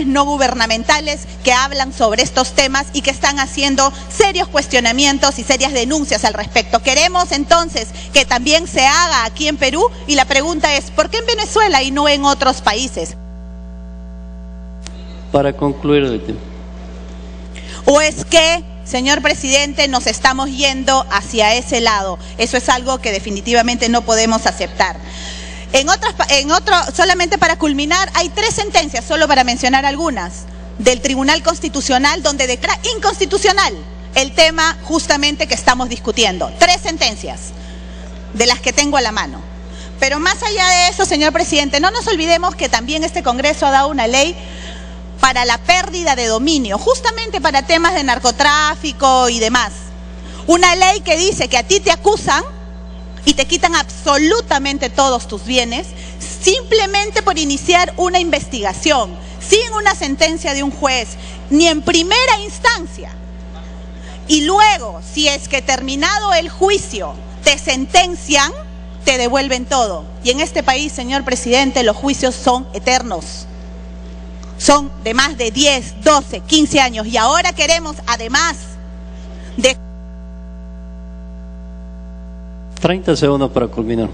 no gubernamentales que hablan sobre estos temas y que están haciendo serios cuestionamientos y serias denuncias al respecto. Queremos entonces que también se haga aquí en Perú y la pregunta es, ¿por qué en Venezuela y no en otros países? Para concluir el tema. ¿O es que, señor presidente, nos estamos yendo hacia ese lado? Eso es algo que definitivamente no podemos aceptar. Solamente para culminar, hay 3 sentencias, solo para mencionar algunas, del Tribunal Constitucional donde declara inconstitucional el tema justamente que estamos discutiendo. 3 sentencias, de las que tengo a la mano. Pero más allá de eso, señor presidente, no nos olvidemos que también este Congreso ha dado una ley para la pérdida de dominio, justamente para temas de narcotráfico y demás. Una ley que dice que a ti te acusan y te quitan absolutamente todos tus bienes, simplemente por iniciar una investigación, sin una sentencia de un juez, ni en primera instancia. Y luego, si es que terminado el juicio, te sentencian, te devuelven todo. Y en este país, señor presidente, los juicios son eternos. Son de más de 10, 12, 15 años. Y ahora queremos, además de... 30 segundos para culminar.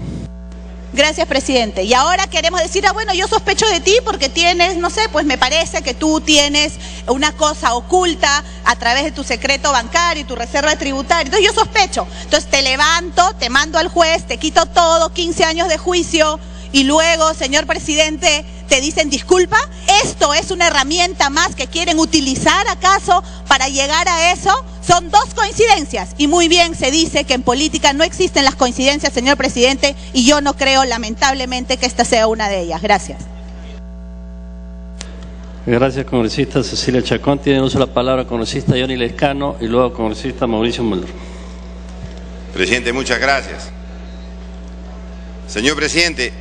Gracias, presidente. Y ahora queremos decir, bueno, yo sospecho de ti porque tienes, no sé, pues me parece que tú tienes una cosa oculta a través de tu secreto bancario y tu reserva tributaria. Entonces yo sospecho. Entonces te levanto, te mando al juez, te quito todo, 15 años de juicio y luego, señor presidente, te dicen disculpa. ¿Esto es una herramienta más que quieren utilizar acaso para llegar a eso? Son 2 coincidencias y muy bien se dice que en política no existen las coincidencias, señor presidente, y yo no creo lamentablemente que esta sea una de ellas. Gracias. Gracias, congresista Cecilia Chacón. Tiene uso la palabra congresista Johnny Lescano y luego congresista Mauricio Mulder. Presidente, muchas gracias. Señor presidente,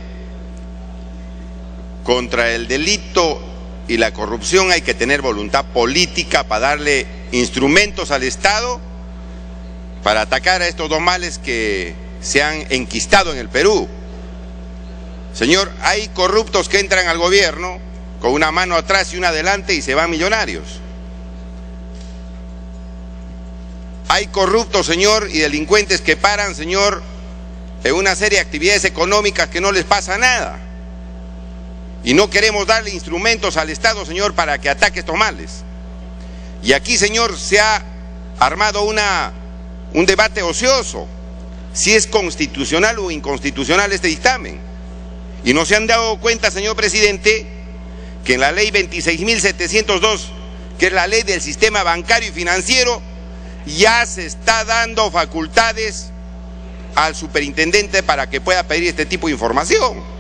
contra el delito y la corrupción hay que tener voluntad política para darle instrumentos al Estado para atacar a estos 2 males que se han enquistado en el Perú. Señor, hay corruptos que entran al gobierno con una mano atrás y una adelante y se van millonarios. Hay corruptos, señor, y delincuentes que paran, señor, en una serie de actividades económicas que no les pasa nada. Y no queremos darle instrumentos al Estado, señor, para que ataque estos males. Y aquí, señor, se ha armado un debate ocioso, si es constitucional o inconstitucional este dictamen. Y no se han dado cuenta, señor presidente, que en la ley 26.702, que es la ley del sistema bancario y financiero, ya se está dando facultades al superintendente para que pueda pedir este tipo de información.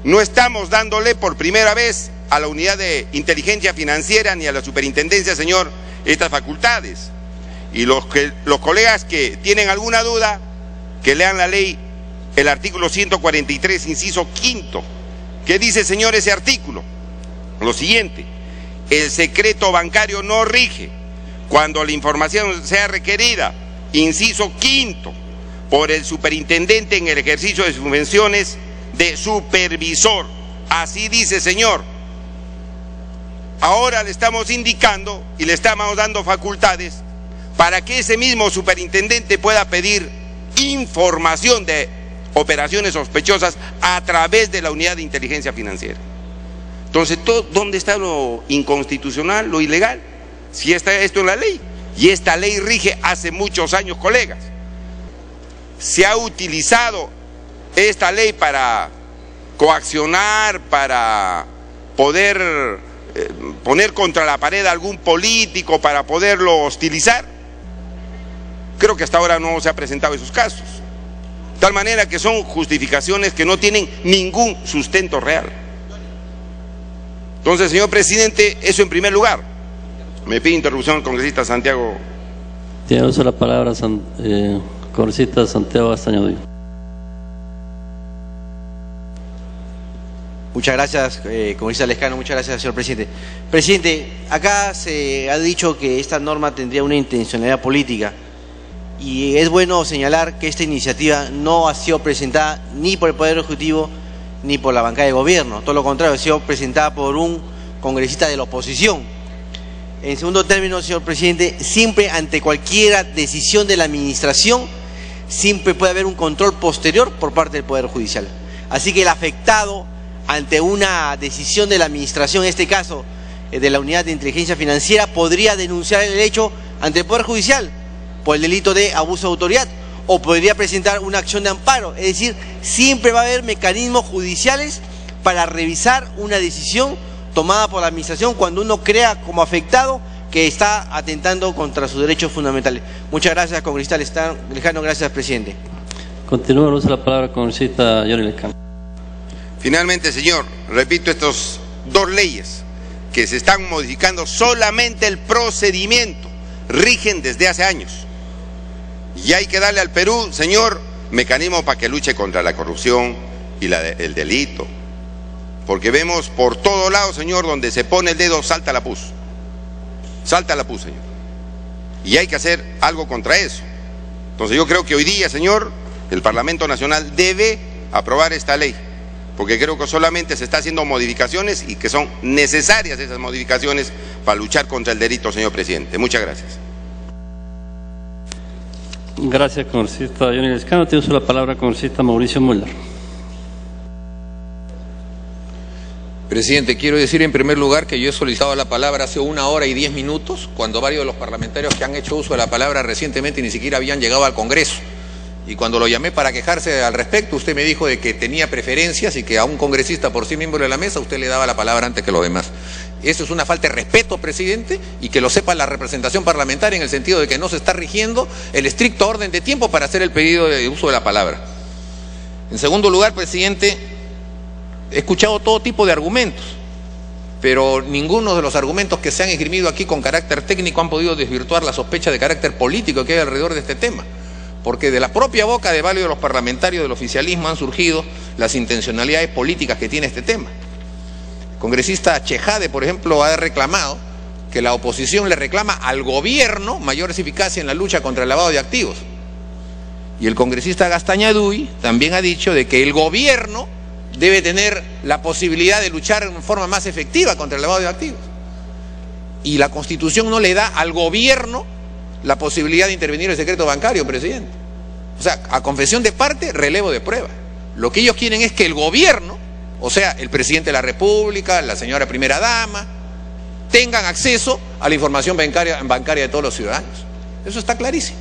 No estamos dándole por primera vez a la unidad de inteligencia financiera ni a la superintendencia, señor, estas facultades. Y los colegas que tienen alguna duda, que lean la ley, el artículo 143, inciso 5. ¿Qué dice, señor, ese artículo? Lo siguiente: el secreto bancario no rige cuando la información sea requerida, inciso 5, por el superintendente en el ejercicio de sus funciones de supervisor. Así dice, señor. Ahora le estamos indicando y le estamos dando facultades para que ese mismo superintendente pueda pedir información de operaciones sospechosas a través de la unidad de inteligencia financiera. Entonces, ¿dónde está lo inconstitucional, lo ilegal? Si está esto en la ley, y esta ley rige hace muchos años, colegas. Se ha utilizado esta ley para coaccionar, para poder poner contra la pared a algún político, para poderlo hostilizar. Creo que hasta ahora no se ha presentado esos casos. De tal manera que son justificaciones que no tienen ningún sustento real. Entonces, señor presidente, eso en primer lugar. Me pide interrupción el congresista Santiago. Tiene uso la palabra Congresista Santiago Castaño. Muchas gracias, congresista Lescano. Muchas gracias, señor presidente. Presidente, acá se ha dicho que esta norma tendría una intencionalidad política y es bueno señalar que esta iniciativa no ha sido presentada ni por el Poder Ejecutivo ni por la bancada de gobierno. Todo lo contrario, ha sido presentada por un congresista de la oposición. En segundo término, señor presidente, siempre ante cualquier decisión de la administración, siempre puede haber un control posterior por parte del Poder Judicial. Así que el afectado ante una decisión de la administración, en este caso de la Unidad de Inteligencia Financiera, podría denunciar el hecho ante el Poder Judicial por el delito de abuso de autoridad o podría presentar una acción de amparo. Es decir, siempre va a haber mecanismos judiciales para revisar una decisión tomada por la administración cuando uno crea como afectado que está atentando contra sus derechos fundamentales. Muchas gracias, congresista Lescano. Gracias, presidente. Continúa, usa la palabra congresista Johnny Lescano. Finalmente, señor, repito, estas dos leyes que se están modificando solamente el procedimiento, rigen desde hace años. Y hay que darle al Perú, señor, mecanismo para que luche contra la corrupción y el delito. Porque vemos por todos lados, señor, donde se pone el dedo, salta la pus. Salta la pus, señor. Y hay que hacer algo contra eso. Entonces yo creo que hoy día, señor, el Parlamento Nacional debe aprobar esta ley. Porque creo que solamente se está haciendo modificaciones y que son necesarias esas modificaciones para luchar contra el delito, señor presidente. Muchas gracias. Gracias, congresista Johnny Lescano. Tiene la palabra congresista Mauricio Mulder. Presidente, quiero decir en primer lugar que yo he solicitado la palabra hace 1 hora y 10 minutos, cuando varios de los parlamentarios que han hecho uso de la palabra recientemente ni siquiera habían llegado al Congreso. Y cuando lo llamé para quejarse al respecto, usted me dijo de que tenía preferencias y que a un congresista por sí miembro de la mesa usted le daba la palabra antes que los demás. Eso es una falta de respeto, presidente, y que lo sepa la representación parlamentaria en el sentido de que no se está rigiendo el estricto orden de tiempo para hacer el pedido de uso de la palabra. En segundo lugar, presidente, he escuchado todo tipo de argumentos, pero ninguno de los argumentos que se han esgrimido aquí con carácter técnico han podido desvirtuar la sospecha de carácter político que hay alrededor de este tema. Porque de la propia boca de varios de los parlamentarios del oficialismo han surgido las intencionalidades políticas que tiene este tema. El congresista Chejade, por ejemplo, ha reclamado que la oposición le reclama al gobierno mayor eficacia en la lucha contra el lavado de activos. Y el congresista Castañaduy también ha dicho de que el gobierno debe tener la posibilidad de luchar en forma más efectiva contra el lavado de activos. Y la Constitución no le da al gobierno la posibilidad de intervenir el secreto bancario, presidente. O sea, a confesión de parte, relevo de prueba. Lo que ellos quieren es que el gobierno, o sea, el presidente de la República, la señora primera dama, tengan acceso a la información bancaria de todos los ciudadanos. Eso está clarísimo.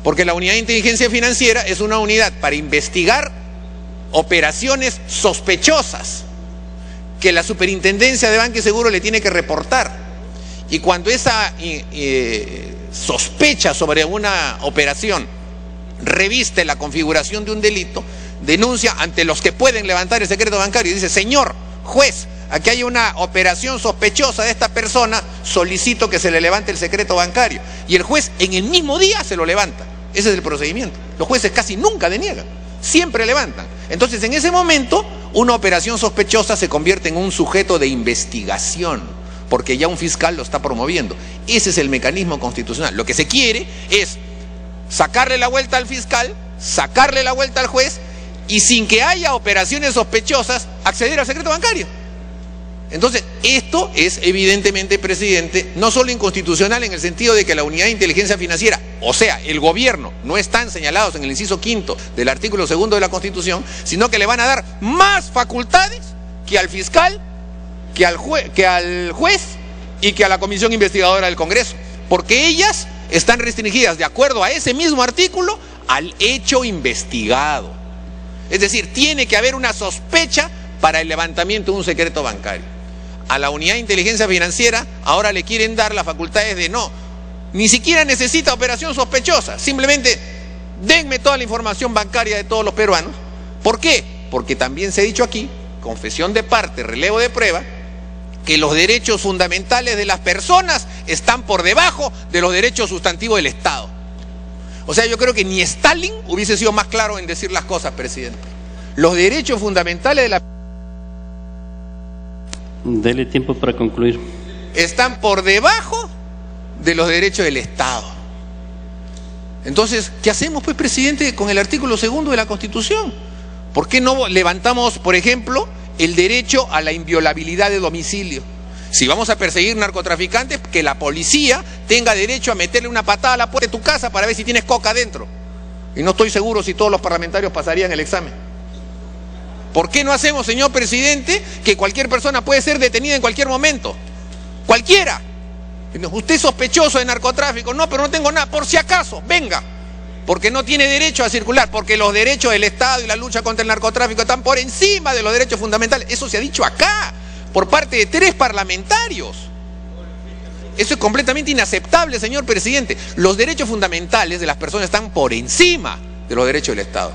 Porque la Unidad de Inteligencia Financiera es una unidad para investigar operaciones sospechosas que la Superintendencia de Banca y Seguro le tiene que reportar. Y cuando esa sospecha sobre una operación reviste la configuración de un delito, denuncia ante los que pueden levantar el secreto bancario y dice: señor juez, aquí hay una operación sospechosa de esta persona, solicito que se le levante el secreto bancario. Y el juez en el mismo día se lo levanta. Ese es el procedimiento. Los jueces casi nunca deniegan, siempre levantan. Entonces, en ese momento, una operación sospechosa se convierte en un sujeto de investigación, porque ya un fiscal lo está promoviendo. Ese es el mecanismo constitucional. Lo que se quiere es sacarle la vuelta al fiscal, sacarle la vuelta al juez, y sin que haya operaciones sospechosas, acceder al secreto bancario. Entonces, esto es evidentemente, presidente, no solo inconstitucional en el sentido de que la Unidad de Inteligencia Financiera, o sea, el gobierno, no están señalados en el inciso 5 del artículo 2 de la Constitución, sino que le van a dar más facultades que al fiscal, que al juez y que a la comisión investigadora del Congreso, porque ellas están restringidas, de acuerdo a ese mismo artículo, al hecho investigado. Es decir, tiene que haber una sospecha para el levantamiento de un secreto bancario. A la Unidad de Inteligencia Financiera ahora le quieren dar las facultades de no, ni siquiera necesita operación sospechosa, simplemente denme toda la información bancaria de todos los peruanos. ¿Por qué? Porque también se ha dicho aquí, confesión de parte, relevo de prueba, que los derechos fundamentales de las personas están por debajo de los derechos sustantivos del Estado. O sea, yo creo que ni Stalin hubiese sido más claro en decir las cosas, presidente. Los derechos fundamentales de la... Dele tiempo para concluir. Están por debajo de los derechos del Estado. Entonces, ¿qué hacemos, pues, presidente, con el artículo 2 de la Constitución? ¿Por qué no levantamos, por ejemplo, el derecho a la inviolabilidad de domicilio? Si vamos a perseguir narcotraficantes, que la policía tenga derecho a meterle una patada a la puerta de tu casa para ver si tienes coca dentro. Y no estoy seguro si todos los parlamentarios pasarían el examen. ¿Por qué no hacemos, señor presidente, que cualquier persona puede ser detenida en cualquier momento? Cualquiera. Usted es sospechoso de narcotráfico. No, pero no tengo nada. Por si acaso, venga. Porque no tiene derecho a circular. Porque los derechos del Estado y la lucha contra el narcotráfico están por encima de los derechos fundamentales. Eso se ha dicho acá, por parte de 3 parlamentarios. Eso es completamente inaceptable, señor presidente. Los derechos fundamentales de las personas están por encima de los derechos del Estado.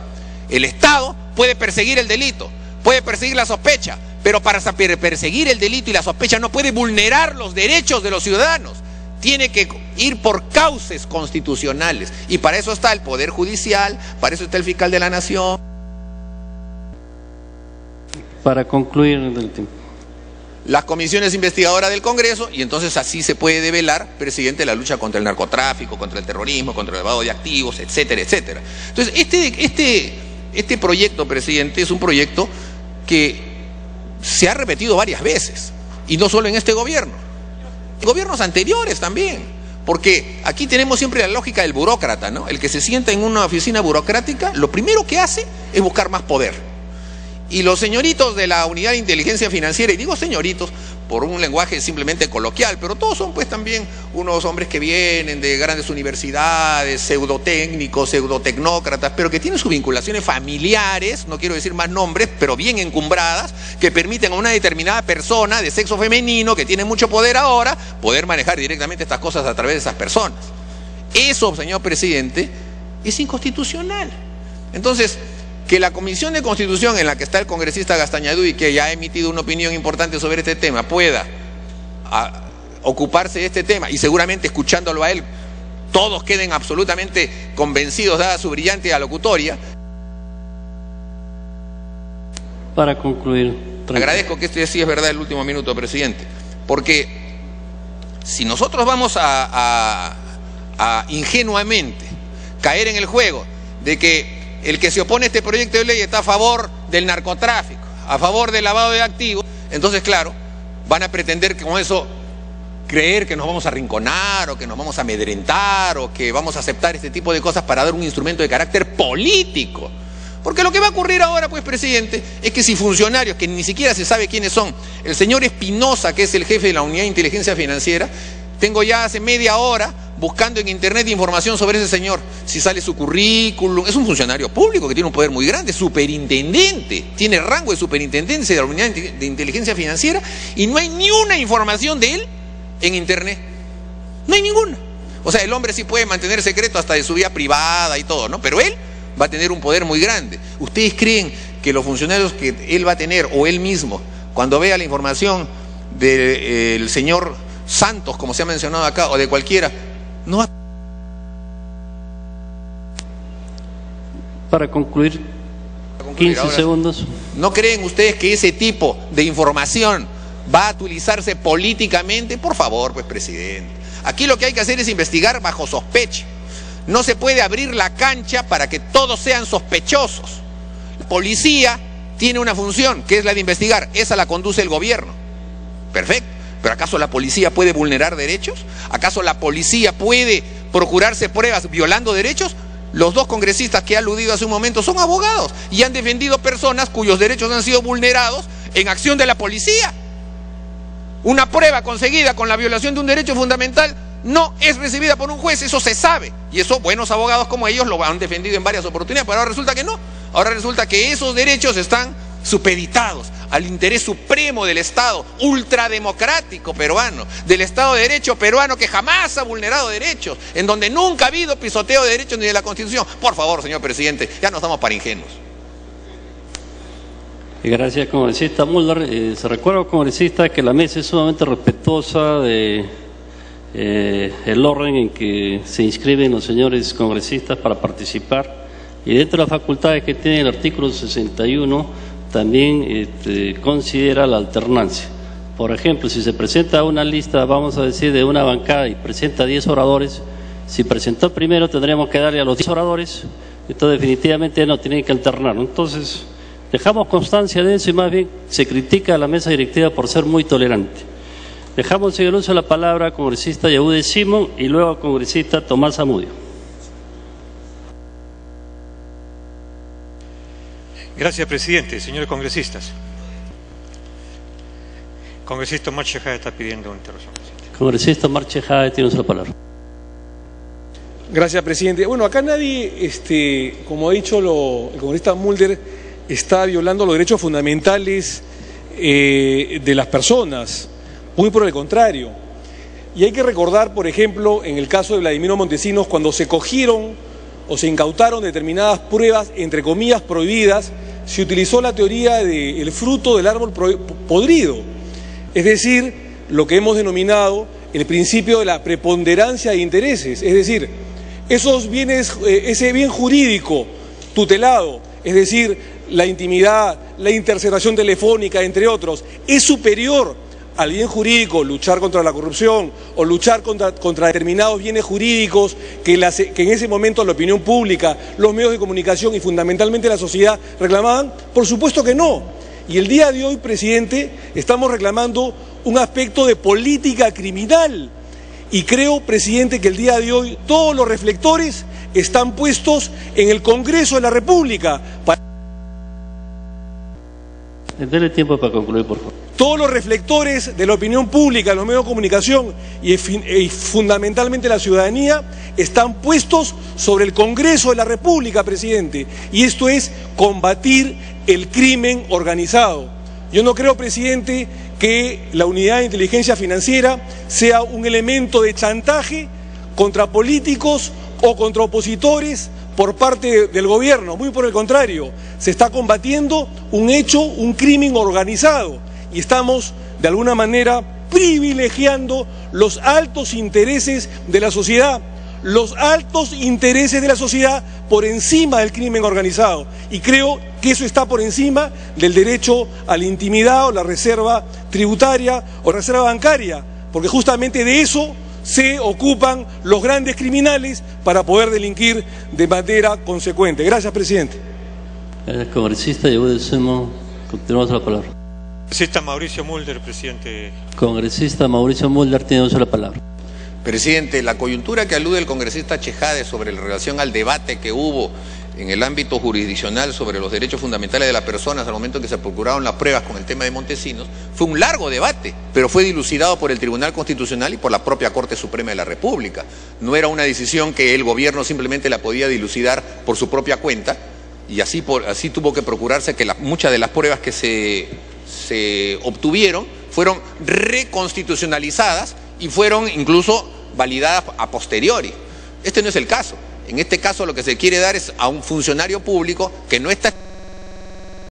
El Estado puede perseguir el delito, puede perseguir la sospecha, pero para perseguir el delito y la sospecha no puede vulnerar los derechos de los ciudadanos. Tiene que ir por cauces constitucionales. Y para eso está el Poder Judicial, para eso está el Fiscal de la Nación. Para concluir el tiempo. Las comisiones investigadoras del Congreso, y entonces así se puede develar, presidente, la lucha contra el narcotráfico, contra el terrorismo, contra el lavado de activos, etcétera, etcétera. Entonces, este proyecto, presidente, es un proyecto que se ha repetido varias veces, y no solo en este gobierno, en gobiernos anteriores también, porque aquí tenemos siempre la lógica del burócrata, ¿no? El que se sienta en una oficina burocrática, lo primero que hace es buscar más poder. Y los señoritos de la Unidad de Inteligencia Financiera, y digo señoritos por un lenguaje simplemente coloquial, pero todos son pues también unos hombres que vienen de grandes universidades, pseudotécnicos, pseudotecnócratas, pero que tienen sus vinculaciones familiares, no quiero decir más nombres, pero bien encumbradas, que permiten a una determinada persona de sexo femenino, que tiene mucho poder ahora, poder manejar directamente estas cosas a través de esas personas. Eso, señor presidente, es inconstitucional. Entonces, que la Comisión de Constitución, en la que está el congresista Gastañadú y que ya ha emitido una opinión importante sobre este tema, pueda ocuparse de este tema, y seguramente escuchándolo a él todos queden absolutamente convencidos dada su brillante alocutoria. Para concluir. Agradezco que este sí es verdad el último minuto, presidente, porque si nosotros vamos a ingenuamente caer en el juego de que el que se opone a este proyecto de ley está a favor del narcotráfico, a favor del lavado de activos, entonces claro, van a pretender que con eso creer que nos vamos a arrinconar o que nos vamos a amedrentar o que vamos a aceptar este tipo de cosas para dar un instrumento de carácter político. Porque lo que va a ocurrir ahora, pues, presidente, es que si funcionarios, que ni siquiera se sabe quiénes son, el señor Espinosa, que es el jefe de la Unidad de Inteligencia Financiera, tengo ya hace media hora buscando en internet información sobre ese señor, si sale su currículum. Es un funcionario público que tiene un poder muy grande, superintendente, tiene rango de superintendencia de la Unidad de Inteligencia Financiera, y no hay ni una información de él en internet, no hay ninguna. O sea, el hombre sí puede mantener secreto hasta de su vida privada y todo, ¿no? Pero él va a tener un poder muy grande. ¿Ustedes creen que los funcionarios que él va a tener, o él mismo, cuando vea la información del señor Santos, como se ha mencionado acá, o de cualquiera, no va? Para concluir, 15 segundos. ¿No creen ustedes que ese tipo de información va a utilizarse políticamente? Por favor, pues, presidente. Aquí lo que hay que hacer es investigar bajo sospecha. No se puede abrir la cancha para que todos sean sospechosos. La policía tiene una función, que es la de investigar. Esa la conduce el gobierno. Perfecto. ¿Pero acaso la policía puede vulnerar derechos? ¿Acaso la policía puede procurarse pruebas violando derechos? Los dos congresistas que he aludido hace un momento son abogados y han defendido personas cuyos derechos han sido vulnerados en acción de la policía. Una prueba conseguida con la violación de un derecho fundamental no es recibida por un juez, eso se sabe. Y eso buenos abogados como ellos lo han defendido en varias oportunidades, pero ahora resulta que no. Ahora resulta que esos derechos están supeditados al interés supremo del Estado ultrademocrático peruano, del Estado de Derecho peruano, que jamás ha vulnerado derechos, en donde nunca ha habido pisoteo de derechos ni de la Constitución. Por favor, señor presidente, ya no estamos para ingenuos. Gracias, congresista Mulder. Se recuerda, congresista, que la mesa es sumamente respetuosa de el orden en que se inscriben los señores congresistas para participar, y dentro de las facultades que tiene el artículo 61 también considera la alternancia. Por ejemplo, si se presenta una lista, vamos a decir, de una bancada y presenta 10 oradores, si presentó primero tendríamos que darle a los 10 oradores, entonces definitivamente no, tienen que alternar. Entonces dejamos constancia de eso y más bien se critica a la mesa directiva por ser muy tolerante. Dejamos en el uso de la palabra al congresista Yahude Simón y luego al congresista Tomás Zamudio. Gracias, presidente. Señores congresistas. Congresista Marche Jade está pidiendo una intervención. Congresista Marche Jade tiene la palabra. Gracias, presidente. Bueno, acá nadie, como ha dicho el congresista Mulder, está violando los derechos fundamentales de las personas. Muy por el contrario. Y hay que recordar, por ejemplo, en el caso de Vladimiro Montesinos, cuando se cogieron o se incautaron determinadas pruebas, entre comillas, prohibidas, se utilizó la teoría del fruto del árbol podrido. Es decir, lo que hemos denominado el principio de la preponderancia de intereses. Es decir, esos bienes, ese bien jurídico tutelado, es decir, la intimidad, la interceptación telefónica, entre otros, es superior al bien jurídico, luchar contra la corrupción o luchar contra determinados bienes jurídicos que en ese momento la opinión pública, los medios de comunicación y fundamentalmente la sociedad reclamaban. Por supuesto que no. Y el día de hoy, presidente, estamos reclamando un aspecto de política criminal. Y creo, presidente, que el día de hoy todos los reflectores están puestos en el Congreso de la República. Dele tiempo para concluir, por favor. Todos los reflectores de la opinión pública, los medios de comunicación y fundamentalmente la ciudadanía están puestos sobre el Congreso de la República, presidente. Y esto es combatir el crimen organizado. Yo no creo, presidente, que la unidad de inteligencia financiera sea un elemento de chantaje contra políticos o contra opositores por parte del gobierno. Muy por el contrario, se está combatiendo un hecho, un crimen organizado, y estamos de alguna manera privilegiando los altos intereses de la sociedad, los altos intereses de la sociedad por encima del crimen organizado. Y creo que eso está por encima del derecho a la intimidad o la reserva tributaria o reserva bancaria, porque justamente de eso se ocupan los grandes criminales para poder delinquir de manera consecuente. Gracias, presidente. Congresista Yahude Simón, continuamos la palabra. Congresista Mauricio Mulder, presidente. Congresista Mauricio Mulder, tiene la palabra. Presidente, la coyuntura que alude el congresista Chejade sobre la relación al debate que hubo en el ámbito jurisdiccional sobre los derechos fundamentales de las personas al momento en que se procuraron las pruebas con el tema de Montesinos, fue un largo debate, pero fue dilucidado por el Tribunal Constitucional y por la propia Corte Suprema de la República. No era una decisión que el gobierno simplemente la podía dilucidar por su propia cuenta, y así tuvo que procurarse que muchas de las pruebas que se obtuvieron fueron reconstitucionalizadas y fueron incluso validadas a posteriori. Este no es el caso. En este caso lo que se quiere dar es a un funcionario público que no está